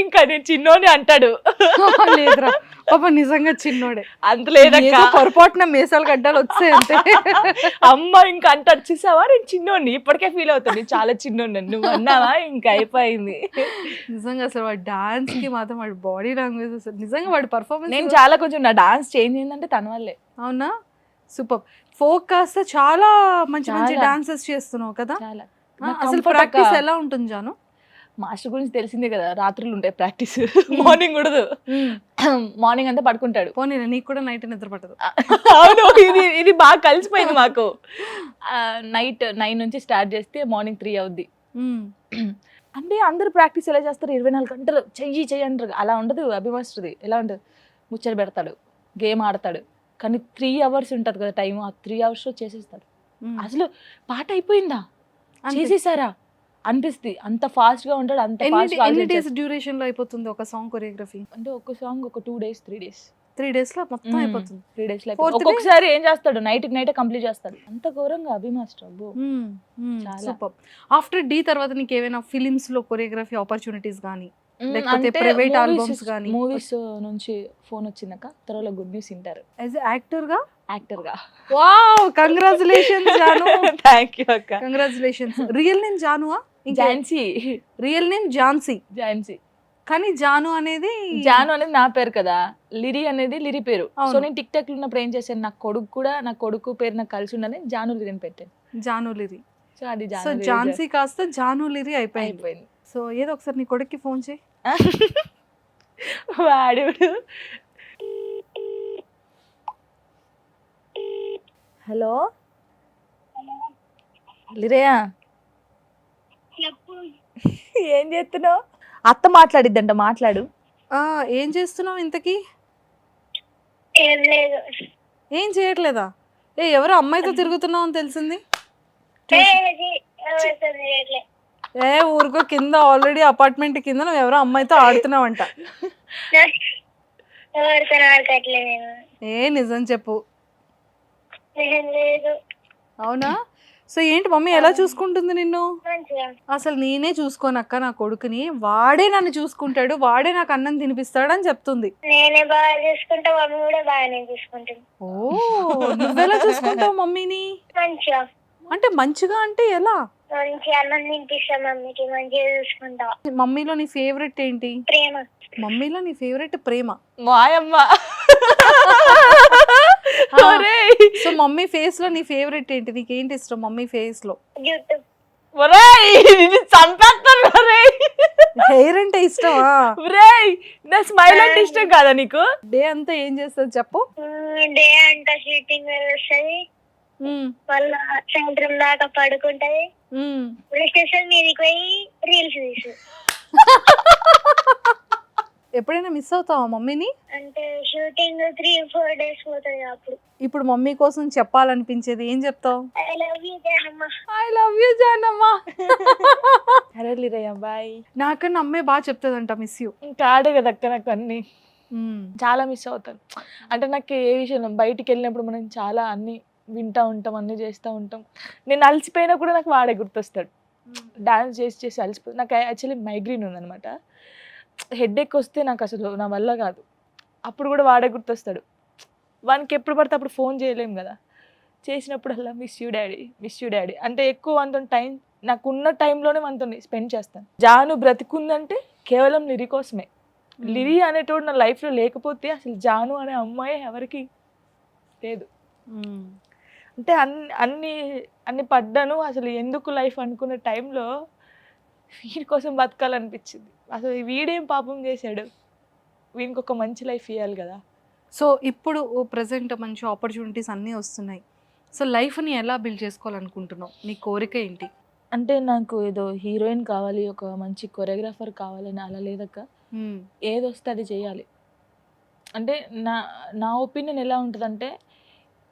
Speaker 3: ఇంకా నేను చిన్నోని అంటాడు.
Speaker 2: లేదురా పాప నిజంగా చిన్నోడే.
Speaker 3: అంత లేదక్క,
Speaker 2: పొరపాటున మీసాలు గడ్డాలు వచ్చాయి అంతే.
Speaker 3: అమ్మ ఇంకా అంటాడు, చూసావా నేను చిన్నోడిని, ఇప్పటికే ఫీల్ అవుతాను చాలా చిన్నోడిని, నువ్వు అన్నావా ఇంకా అయిపోయింది.
Speaker 2: నిజంగా అసలు వాడి డాన్స్ కి మాత్రం వాడి బాడీ లాంగ్వేజ్ అసలు నిజంగా వాడి పర్ఫార్మెన్స్.
Speaker 3: నేను చాలా కొంచెం నా డాన్స్ చేంజ్ అయిందంటే తన వల్లే.
Speaker 2: అవునా, సూపర్. ఫోక్ కాస్త చాలా మంచి మంచి డాన్సెస్ చేస్తున్నావు కదా. అసలు ప్రాక్టీస్ ఎలా ఉంటుంది జాను?
Speaker 3: మాస్టర్ గురించి తెలిసిందే కదా, రాత్రులు ఉంటాయి ప్రాక్టీస్, మార్నింగ్ ఉండదు. మార్నింగ్ అంతా పడుకుంటాడు.
Speaker 2: పోనీ నీకు కూడా నైట్ నిద్ర పట్టదు.
Speaker 3: అవును, ఇది బాగా కలిసిపోయింది మాకు. నైట్ 9 నుంచి స్టార్ట్ చేస్తే మార్నింగ్ 3 అవుద్ది. అంటే అందరూ ప్రాక్టీస్ ఎలా చేస్తారు, 24 గంటలు చెయ్యి అంటారు, అలా ఉండదు. అభి మాస్టర్ది ఎలా ఉంటుంది, ముచ్చట పెడతాడు, గేమ్ ఆడతాడు, కానీ 3 అవర్స్ ఉంటుంది కదా టైం, ఆ 3 అవర్స్లో చేసేస్తాడు. అసలు పాట అయిపోయిందా, చేసేసారా అనిపిస్తుంది, అంత ఫాస్ట్ గా ఉంటాడు. అంత
Speaker 2: ఎన్ని డేస్ డ్యూరేషన్ లో అయిపోతుంది ఒక సాంగ్ కొరియోగ్రఫీ?
Speaker 3: అంటే ఒక సాంగ్ ఒక 2 days 3
Speaker 2: days లో మొత్తం అయిపోతుంది.
Speaker 3: 3 days లో ఒక్కొక్కసారి ఏం చేస్తాడు, నైట్ కంప్లీట్ చేస్తాడు. అంత ఘోరంగా అభి మాస్టర్. అబ్బో
Speaker 2: సూపర్. ఆఫ్టర్ డి తర్వాత నీకు ఏమైనా ఫిలిమ్స్ లో కొరియోగ్రఫీ ఆపర్చునిటీస్ కానీ, లేకపోతే ప్రైవేట్ ఆల్బమ్స్ కానీ?
Speaker 3: మూవీస్ నుంచి ఫోన్ వచ్చిందక, తర్వాత గుడ్ న్యూస్ వింటారు.
Speaker 2: యాజ్ యాక్టర్ గా
Speaker 3: వావ్,
Speaker 2: కంగ్రాచులేషన్స్ జాను.
Speaker 3: థాంక్యూ అక్క,
Speaker 2: కంగ్రాచులేషన్స్. రియల్ నేమ్ జానువా?
Speaker 3: ఝాన్సీ.
Speaker 2: Real name Jhansi. కానీ జాను అనేది
Speaker 3: నా పేరు కదా, లిరి అనేది లిరి పేరు. సో నేను టిక్ టాక్ లో ఉన్నప్పుడు ఏం చేశాను, నా కొడుకు పేరు నాకు కలిసి ఉండని జాను లిరి అని పెట్టాను,
Speaker 2: జాను లిరి.
Speaker 3: సో అది
Speaker 2: ఝాన్సీ కాస్త జాను లిరి అయిపోయింది. సో ఏదో ఒకసారి నీ కొడుక్కి ఫోన్ చేయి.
Speaker 3: వాడు హలో లిరియా, ఏం చేస్తున్నావు? అత్త మాట్లాడిద్దంట, మాట్లాడు.
Speaker 2: ఏం చేస్తున్నావు ఇంతకీ? ఏం చేయట్లేదా? ఎవరో అమ్మాయితో తిరుగుతున్నావు అని తెలిసింది. ఊరుకో, కింద ఆల్రెడీ అపార్ట్మెంట్ కింద నువ్వు ఎవరో అమ్మాయితో ఆడుతున్నావంట. నిజం చెప్పు. అవునా? సో ఏంటి మమ్మీ ఎలా చూసుకుంటుంది నిన్ను?
Speaker 4: మంచిగా
Speaker 2: అసలు నేనే చూసుకోనక్క నా కొడుకుని, వాడే నన్ను చూసుకుంటాడు, వాడే నాకు అన్నం తినిపిస్తాడు అని చెప్తుంది.
Speaker 4: నేనే బాగా చూసుకుంటా, మమ్మీ కూడా బాగానే చూసుకుంటుంది.
Speaker 2: ఓ నువ్వెలా చూసుకుంటావు మమ్మీని?
Speaker 4: మంచిగా
Speaker 2: అంటే మంచిగా అంటే ఎలా?
Speaker 4: మంచిగా అన్నం తినిపిస్తా, మమ్మీకి మంచిగా చూసుకుంటా.
Speaker 2: మమ్మీలో నీ ఫేవరెట్ ఏంటి?
Speaker 4: ప్రేమ.
Speaker 2: మమ్మీలో నీ ఫేవరెట్ ప్రేమ.
Speaker 3: మాయమ్మ. ఒరేయ్.
Speaker 2: సో మమ్మీ ఫేస్ లో నీ ఫేవరెట్ ఏంటి? నీకేంటి ఇష్టం మమ్మీ ఫేస్ లో?
Speaker 4: జుట్టు.
Speaker 3: ఒరేయ్, నిన్ను చంపేస్తాను ఒరేయ్.
Speaker 2: హెయిర్ అంటే ఇష్టమా?
Speaker 3: ఒరేయ్, నా స్మైల్ అంటే ఇష్టం కాదా నీకు?
Speaker 2: డే అంతా ఏం చేస్తుంది చెప్పు?
Speaker 4: డే అంతా షూటింగ్ వస్తుంది,
Speaker 2: ఉమ్,
Speaker 4: మళ్ళా సాయంత్రం దాకా పడుకుంటది,
Speaker 2: ఉమ్.
Speaker 4: పోలీస్ స్టేషన్ మీదకి పోయి రీల్స్ తీసు.
Speaker 2: ఎప్పుడైనా మిస్ అవుతావా మమ్మీని?
Speaker 4: అంటే షూటింగ్ 3-4 days పోతుంది అప్పుడు.
Speaker 2: ఇప్పుడు మమ్మీ కోసం చెప్పాలనిపించేది ఏం చెప్తావు?
Speaker 4: I love you Janamma.
Speaker 2: I love you Janamma.
Speaker 3: అరే లిరయ్య బాయ్.
Speaker 2: నాకన్నా అమ్మే బాగా చెప్తుందంట మిస్ యూ.
Speaker 3: ఇంకా ఆడే కదా అక్క నాకు అన్ని. చాలా మిస్ అవుతాను. అంటే నాకు ఏ విషయంలో బయటికి వెళ్ళినప్పుడు మనం చాలా అన్ని వింటూ ఉంటాం, అన్నీ చేస్తూ ఉంటాం. నేను అలసిపోయినా కూడా నాకు వాడే గుర్తొస్తాడు. డాన్స్ చేసి చేసి అలసిపోయి నాకు యాక్చువల్లీ మైగ్రేన్ ఉందనమాట. హెడేక్ వస్తే నాకు అసలు నా వల్ల కాదు. అప్పుడు కూడా వాడే గుర్తొస్తాడు. వానికి ఎప్పుడు పడితే అప్పుడు ఫోన్ చేయలేము కదా. చేసినప్పుడల్లా miss you daddy, miss you daddy అంటే ఎక్కువ మనతో టైం, నాకు ఉన్న టైంలోనే మనతో స్పెండ్ చేస్తాను. జాను బ్రతికుందంటే కేవలం లిరి కోసమే. లిరి అనేటోడు నా లైఫ్లో లేకపోతే అసలు జాను అనే అమ్మాయి ఎవరికి లేదు. అంటే అన్ని పడ్డాను. అసలు ఎందుకు లైఫ్ అనుకున్న టైంలో వీడి కోసం బతకాలనిపించింది. అసలు వీడేం పాపం చేశాడు, వీనికి ఒక మంచి లైఫ్ ఇవ్వాలి కదా.
Speaker 2: సో ఇప్పుడు ప్రజెంట్ మంచి ఆపర్చునిటీస్ అన్నీ వస్తున్నాయి. సో లైఫ్ని ఎలా బిల్డ్ చేసుకోవాలనుకుంటున్నావు? నీ కోరిక ఏంటి?
Speaker 3: అంటే నాకు ఏదో హీరోయిన్ కావాలి, ఒక మంచి కొరియోగ్రాఫర్ కావాలని అలా లేదక్క. ఏది వస్తే అది చేయాలి. అంటే నా ఒపీనియన్ ఎలా ఉంటుందంటే,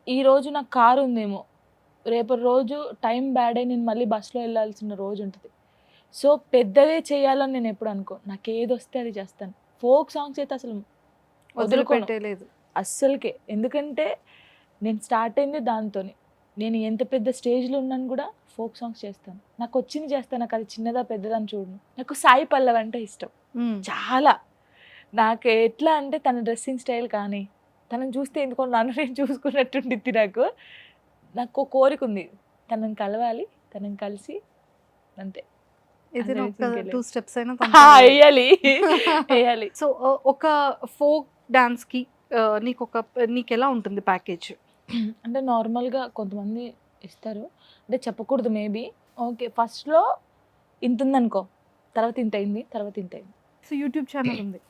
Speaker 3: ఈరోజు నాకు కారు ఉందేమో, రేపటి రోజు టైం బ్యాడ్ అయి నేను మళ్ళీ బస్సులో వెళ్ళాల్సిన రోజు ఉంటుంది. సో పెద్దవే చేయాలని నేను ఎప్పుడు అనుకో, నాకు ఏది వస్తే అది చేస్తాను. ఫోక్ సాంగ్స్ అయితే అసలు
Speaker 2: వదిలిపెట్టలేదు
Speaker 3: అస్సలకే. ఎందుకంటే నేను స్టార్ట్ అయింది దాంతోనే. నేను ఎంత పెద్ద స్టేజ్లో ఉన్నాను కూడా ఫోక్ సాంగ్స్ చేస్తాను. నాకు వచ్చింది చేస్తాను. నాకు అది చిన్నదా పెద్దదని చూడను. నాకు సాయి పల్లవి అంటే ఇష్టం చాలా. నాకు ఎట్లా అంటే తన డ్రెస్సింగ్ స్టైల్ కానీ, తనని చూస్తే ఎందుకో నన్ను నేను చూసుకున్నట్టుండిద్ది. నాకు కోరిక ఉంది, తనని కలవాలి, తనని కలిసి అంతే.
Speaker 2: ఏదైనా ఒక 2 steps అయినా
Speaker 3: వేయాలి.
Speaker 2: సో ఒక ఫోక్ డాన్స్కి నీకు ఎలా ఉంటుంది ప్యాకేజ్?
Speaker 3: అంటే నార్మల్గా కొంతమంది ఇస్తారు, అంటే చెప్పకూడదు మేబీ. ఓకే, ఫస్ట్లో ఇంత ఉందనుకో, తర్వాత ఇంత అయింది, తర్వాత ఇంత అయింది.
Speaker 2: సో యూట్యూబ్ ఛానల్ ఉంది?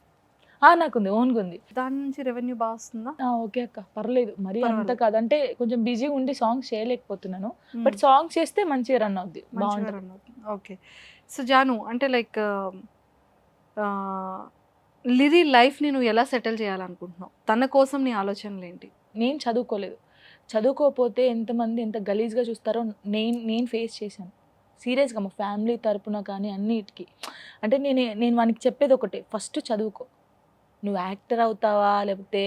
Speaker 3: నాకుంది, ఓన్గా ఉంది.
Speaker 2: దాని నుంచి రెవెన్యూ బాగా వస్తుందా?
Speaker 3: ఓకే అక్క, పర్లేదు. మరి అంత కాదు, అంటే కొంచెం బిజీగా ఉండి సాంగ్స్ చేయలేకపోతున్నాను. బట్ సాంగ్స్ చేస్తే మంచిగా రన్ అవుద్ది, బాగుంటుంది.
Speaker 2: ఓకే. సో జాను, అంటే లైక్ లిరి లైఫ్ని నువ్వు ఎలా సెటిల్ చేయాలనుకుంటున్నావు? తన కోసం నీ ఆలోచనలు ఏంటి?
Speaker 3: నేను చదువుకోలేదు. చదువుకోకపోతే ఎంతమంది ఎంత గలీజ్గా చూస్తారో నేను ఫేస్ చేశాను సీరియస్గా, మా ఫ్యామిలీ తరపున కానీ అన్నిటికీ. అంటే నేను వానికి చెప్పేది ఒకటే, ఫస్ట్ చదువుకో. నువ్వు యాక్టర్ అవుతావా లేకపోతే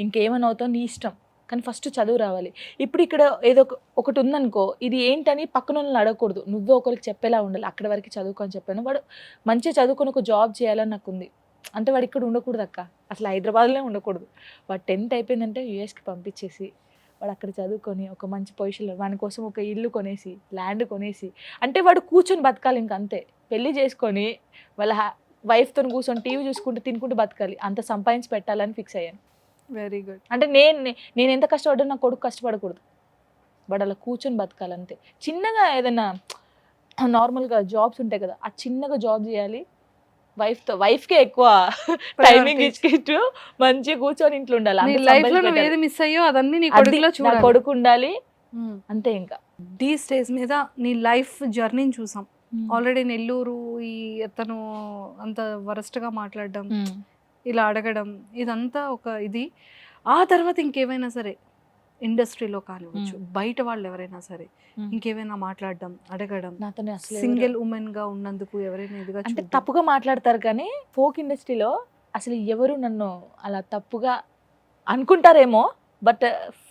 Speaker 3: ఇంకేమైనా అవుతావు నీ ఇష్టం, కానీ ఫస్ట్ చదువు రావాలి. ఇప్పుడు ఇక్కడ ఏదో ఒకటి ఉందనుకో, ఇది ఏంటని పక్కన వాళ్ళని అడగకూడదు, నువ్వే ఒకరికి చెప్పేలా ఉండాలి. అక్కడి వరకు చదువుకో అని చెప్పాను. వాడు మంచిగా చదువుకొని ఒక జాబ్ చేయాలని నాకు ఉంది. అంటే వాడు ఇక్కడ ఉండకూడదు అక్క, అసలు హైదరాబాద్లో ఉండకూడదు. వాడు 10th అయిపోయిందంటే యూఎస్కి పంపించేసి వాడు అక్కడ చదువుకొని ఒక మంచి పొజిషన్లో, వాని కోసం ఒక ఇల్లు కొనేసి, ల్యాండ్ కొనేసి, అంటే వాడు కూర్చొని బతకాలి. ఇంక అంతే, పెళ్ళి చేసుకొని వాళ్ళ వైఫ్తో కూర్చొని టీవీ చూసుకుంటూ తినుకుంటూ బతకాలి. అంత సంపాదించి పెట్టాలని ఫిక్స్ అయ్యాను.
Speaker 2: Very good.
Speaker 3: అంటే నేను ఎంత కష్టపడ్డా నా కొడుకు కష్టపడకూడదు, వాడు అలా కూర్చొని బతకాలంతే. చిన్నగా ఏదైనా నార్మల్గా జాబ్స్ ఉంటాయి కదా, ఆ చిన్నగా జాబ్ చేయాలి. వైఫ్కే ఎక్కువ టైమింగ్ ఇచ్చుకుంటూ మంచిగా కూర్చొని ఇంట్లో ఉండాలి.
Speaker 2: మిస్ అయ్యో అదన్నీ నీ కొడుకులో చూడాలి.
Speaker 3: కొడుకు ఉండాలి అంతే. ఇంకా
Speaker 2: ది స్టేజ్ మీద నీ లైఫ్ జర్నీని చూసాం ఆల్రెడీ. నెల్లూరు ఈ అతను అంత వరస్ట్గా మాట్లాడడం, ఇలా అడగడం, ఇదంతా ఒక ఇది. ఆ తర్వాత ఇంకేమైనా సరే ఇండస్ట్రీలో కానివచ్చు, బయట వాళ్ళు ఎవరైనా సరే ఇంకేమైనా మాట్లాడడం, అడగడం, సింగిల్ ఉమెన్ గా ఉన్నందుకు ఎవరైనా ఇదిగా
Speaker 3: అంటే తప్పుగా మాట్లాడతారు. కానీ ఫోక్ ఇండస్ట్రీలో అసలు ఎవరు నన్ను అలా తప్పుగా అనుకుంటారేమో, బట్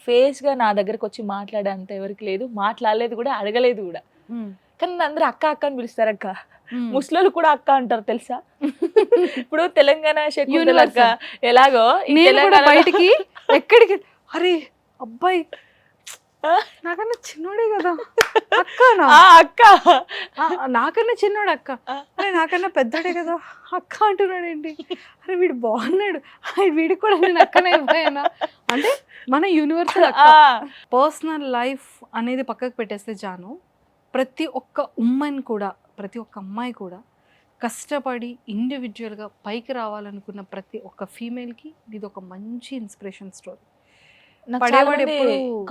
Speaker 3: ఫేస్గా నా దగ్గరకు వచ్చి మాట్లాడే అంత ఎవరికి లేదు, మాట్లాడలేదు కూడా, అడగలేదు కూడా. కానీ నన్ను అందరూ అక్క అక్క అని పిలుస్తారు అక్క. ముస్లింలు కూడా అక్క అంటారు తెలుసా. ఇప్పుడు తెలంగాణ శకుంతల అక్క ఎలాగో
Speaker 2: బయటికి ఎక్కడికి అరే అబ్బాయి నాకన్నా చిన్నోడే కదా అక్క,
Speaker 3: అక్క
Speaker 2: నాకన్నా చిన్నోడు అక్క, అరే నాకన్నా పెద్దోడే కదా అక్క అంటున్నాడు ఏంటి, అరే వీడు బాగున్నాడు, వీడికి కూడా నేను అక్కనే అయిపోయానా అంటే మన యూనివర్సల్ అక్క. పర్సనల్ లైఫ్ అనేది పక్కకు పెట్టేస్తే జాను, ప్రతి ఒక్క ఉమ్మని కూడా, ప్రతి ఒక్క అమ్మాయి కూడా కష్టపడి ఇండివిజువల్గా పైకి రావాలనుకున్న ప్రతి ఒక్క ఫీమేల్కి ఇది ఒక మంచి ఇన్స్పిరేషన్ స్టోరీ.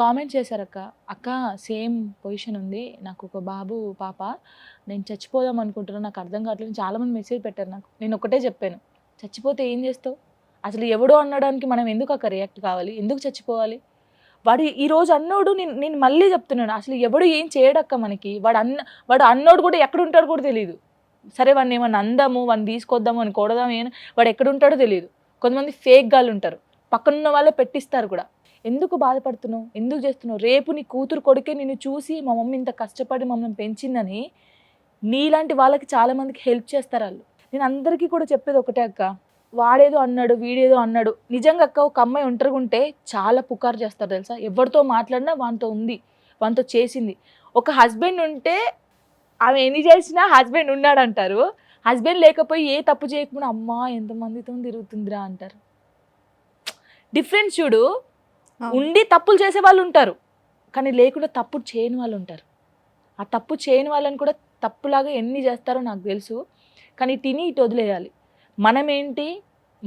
Speaker 3: కామెంట్ చేశారు అక్క, అక్క సేమ్ పొజిషన్ ఉంది, నాకు ఒక బాబు పాప, నేను చచ్చిపోదాం అనుకుంటున్నాను, నాకు అర్థం కావట్లేదు. చాలా మంది మెసేజ్ పెట్టారు నాకు. నేను ఒకటే చెప్పాను, చచ్చిపోతే ఏం చేస్తావు, అసలు ఎవడో అనడానికి మనం ఎందుకు అక్క రియాక్ట్ కావాలి, ఎందుకు చచ్చిపోవాలి. వాడు ఈరోజు అన్నోడు, నేను మళ్ళీ చెప్తున్నాను, అసలు ఎవడు ఏం చేయడక్క మనకి. వాడు అన్నోడు కూడా ఎక్కడ ఉంటాడో కూడా తెలియదు. సరే వాడిని ఏమన్నా అందాము, వాడిని తీసుకొద్దాము అని కొడదాము, వాడు ఎక్కడ ఉంటాడో తెలియదు. కొంతమంది ఫేక్ గాళ్ళు ఉంటారు, పక్కనున్న వాళ్ళే పెట్టిస్తారు కూడా. ఎందుకు బాధపడుతున్నావు, ఎందుకు చేస్తున్నావు, రేపు నీ కూతురు కొడుకే నిన్ను చూసి మా మమ్మీ ఇంత కష్టపడి మమ్మల్ని పెంచిందని నీలాంటి వాళ్ళకి చాలా మందికి హెల్ప్ చేస్తారు వాళ్ళు. నేను అందరికీ కూడా చెప్పేది ఒకటే అక్క, వాడేదో అన్నాడు వీడేదో అన్నాడు. నిజంగా అక్క ఒక అమ్మాయి ఒంటరిగా ఉంటే చాలా పుకారు చేస్తారు తెలుసా. ఎవరితో మాట్లాడినా వానితో ఉంది, వానితో చేసింది. ఒక హస్బెండ్ ఉంటే ఆమె ఎన్ని చేసినా హస్బెండ్ ఉన్నాడు అంటారు. హస్బెండ్ లేకపోయి ఏ తప్పు చేయకుండా అమ్మా ఎంతమందితో తిరుగుతుందిరా అంటారు. డిఫరెన్స్ చూడు. ఉండి తప్పులు చేసే వాళ్ళు ఉంటారు, కానీ లేకుండా తప్పు చేయని వాళ్ళు ఉంటారు. ఆ తప్పు చేయని వాళ్ళని కూడా తప్పులాగా ఎన్ని చేస్తారో నాకు తెలుసు, కానీ తిని ఇటు వదిలేయాలి. మనం ఏంటి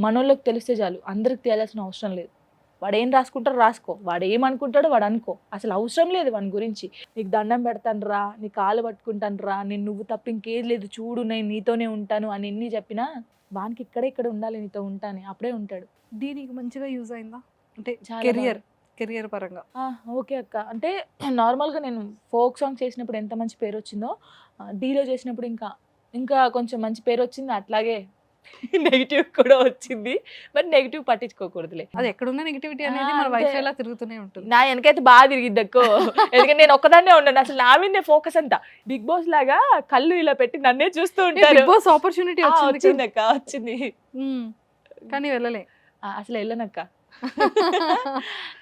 Speaker 3: మనోళ్ళకి తెలిస్తే చాలు, అందరికి తెలియాల్సిన అవసరం లేదు. వాడు ఏం రాసుకుంటాడో రాసుకో, వాడు ఏమనుకుంటాడో వాడు అనుకో, అసలు అవసరం లేదు వాని గురించి. నీకు దండం పెడతాను రా, నీ కాలు పట్టుకుంటాను రా, నేను నువ్వు తప్ప ఇంకేది లేదు చూడు, నేను నీతోనే ఉంటాను అని ఎన్ని చెప్పినా వానికి ఇక్కడ ఉండాలి, నీతో ఉంటాను, అప్పుడే ఉంటాడు.
Speaker 2: దీనికి మంచిగా యూజ్ అయిందా అంటే
Speaker 3: చాలా
Speaker 2: కెరియర్ పరంగా?
Speaker 3: ఓకే అక్క. అంటే నార్మల్గా నేను ఫోక్ సాంగ్ చేసినప్పుడు ఎంత మంచి పేరు వచ్చిందో, డీలో చేసినప్పుడు ఇంకా కొంచెం మంచి పేరు వచ్చింది. అట్లాగే నెగిటివ్ కూడా వచ్చింది, బట్ నెగిటివ్ పట్టించుకోకూడదులే.
Speaker 2: అది ఎక్కడున్న నెగిటివిటీ అనేది మన వైఫై లా తిరుగుతూనే ఉంటుంది.
Speaker 3: నా వెనకైతే బాగా తిరిగిద్ది అక్కో, ఎందుకంటే నేను ఒక్కదాన్నే ఉన్నాను, అసలు నా మీదే ఫోకస్ అంతా. బిగ్ బాస్ లాగా కళ్ళు ఇలా పెట్టి నన్నే చూస్తూ ఉంటారు.
Speaker 2: బిగ్ బాస్ ఆపర్చునిటీ
Speaker 3: వచ్చింది అక్క, వచ్చింది,
Speaker 2: కానీ వెళ్ళలే.
Speaker 3: అసలు వెళ్ళనక్క,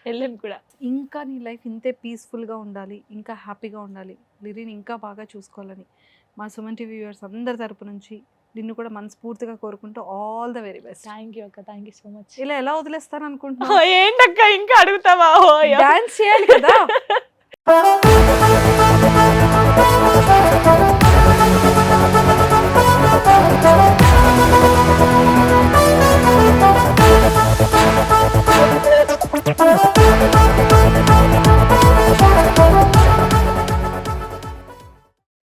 Speaker 3: వెళ్ళను కూడా.
Speaker 2: ఇంకా నీ లైఫ్ ఇంతే పీస్ఫుల్గా ఉండాలి, ఇంకా హ్యాపీగా ఉండాలి, లిరిని ఇంకా బాగా చూసుకోవాలని మా సుమన్ టీవీ వ్యూవర్స్ అందరి తరపు నుంచి నిన్ను కూడా మనస్ఫూర్తిగా కోరుకుంటూ all the very best.
Speaker 3: Thank you అక్క, థ్యాంక్ యూ సో మచ్.
Speaker 2: ఇలా ఎలా వదిలేస్తాను అనుకుంటున్నా?
Speaker 3: ఏంటక్క ఇంకా అడుగుతావా?
Speaker 2: డాన్స్ చేయాలి కదా.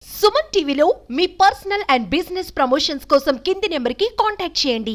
Speaker 5: సుమన్ టీవీలో మీ పర్సనల్ అండ్ బిజినెస్ ప్రమోషన్స్ కోసం కింది నెంబర్కి కాంటాక్ట్ చేయండి.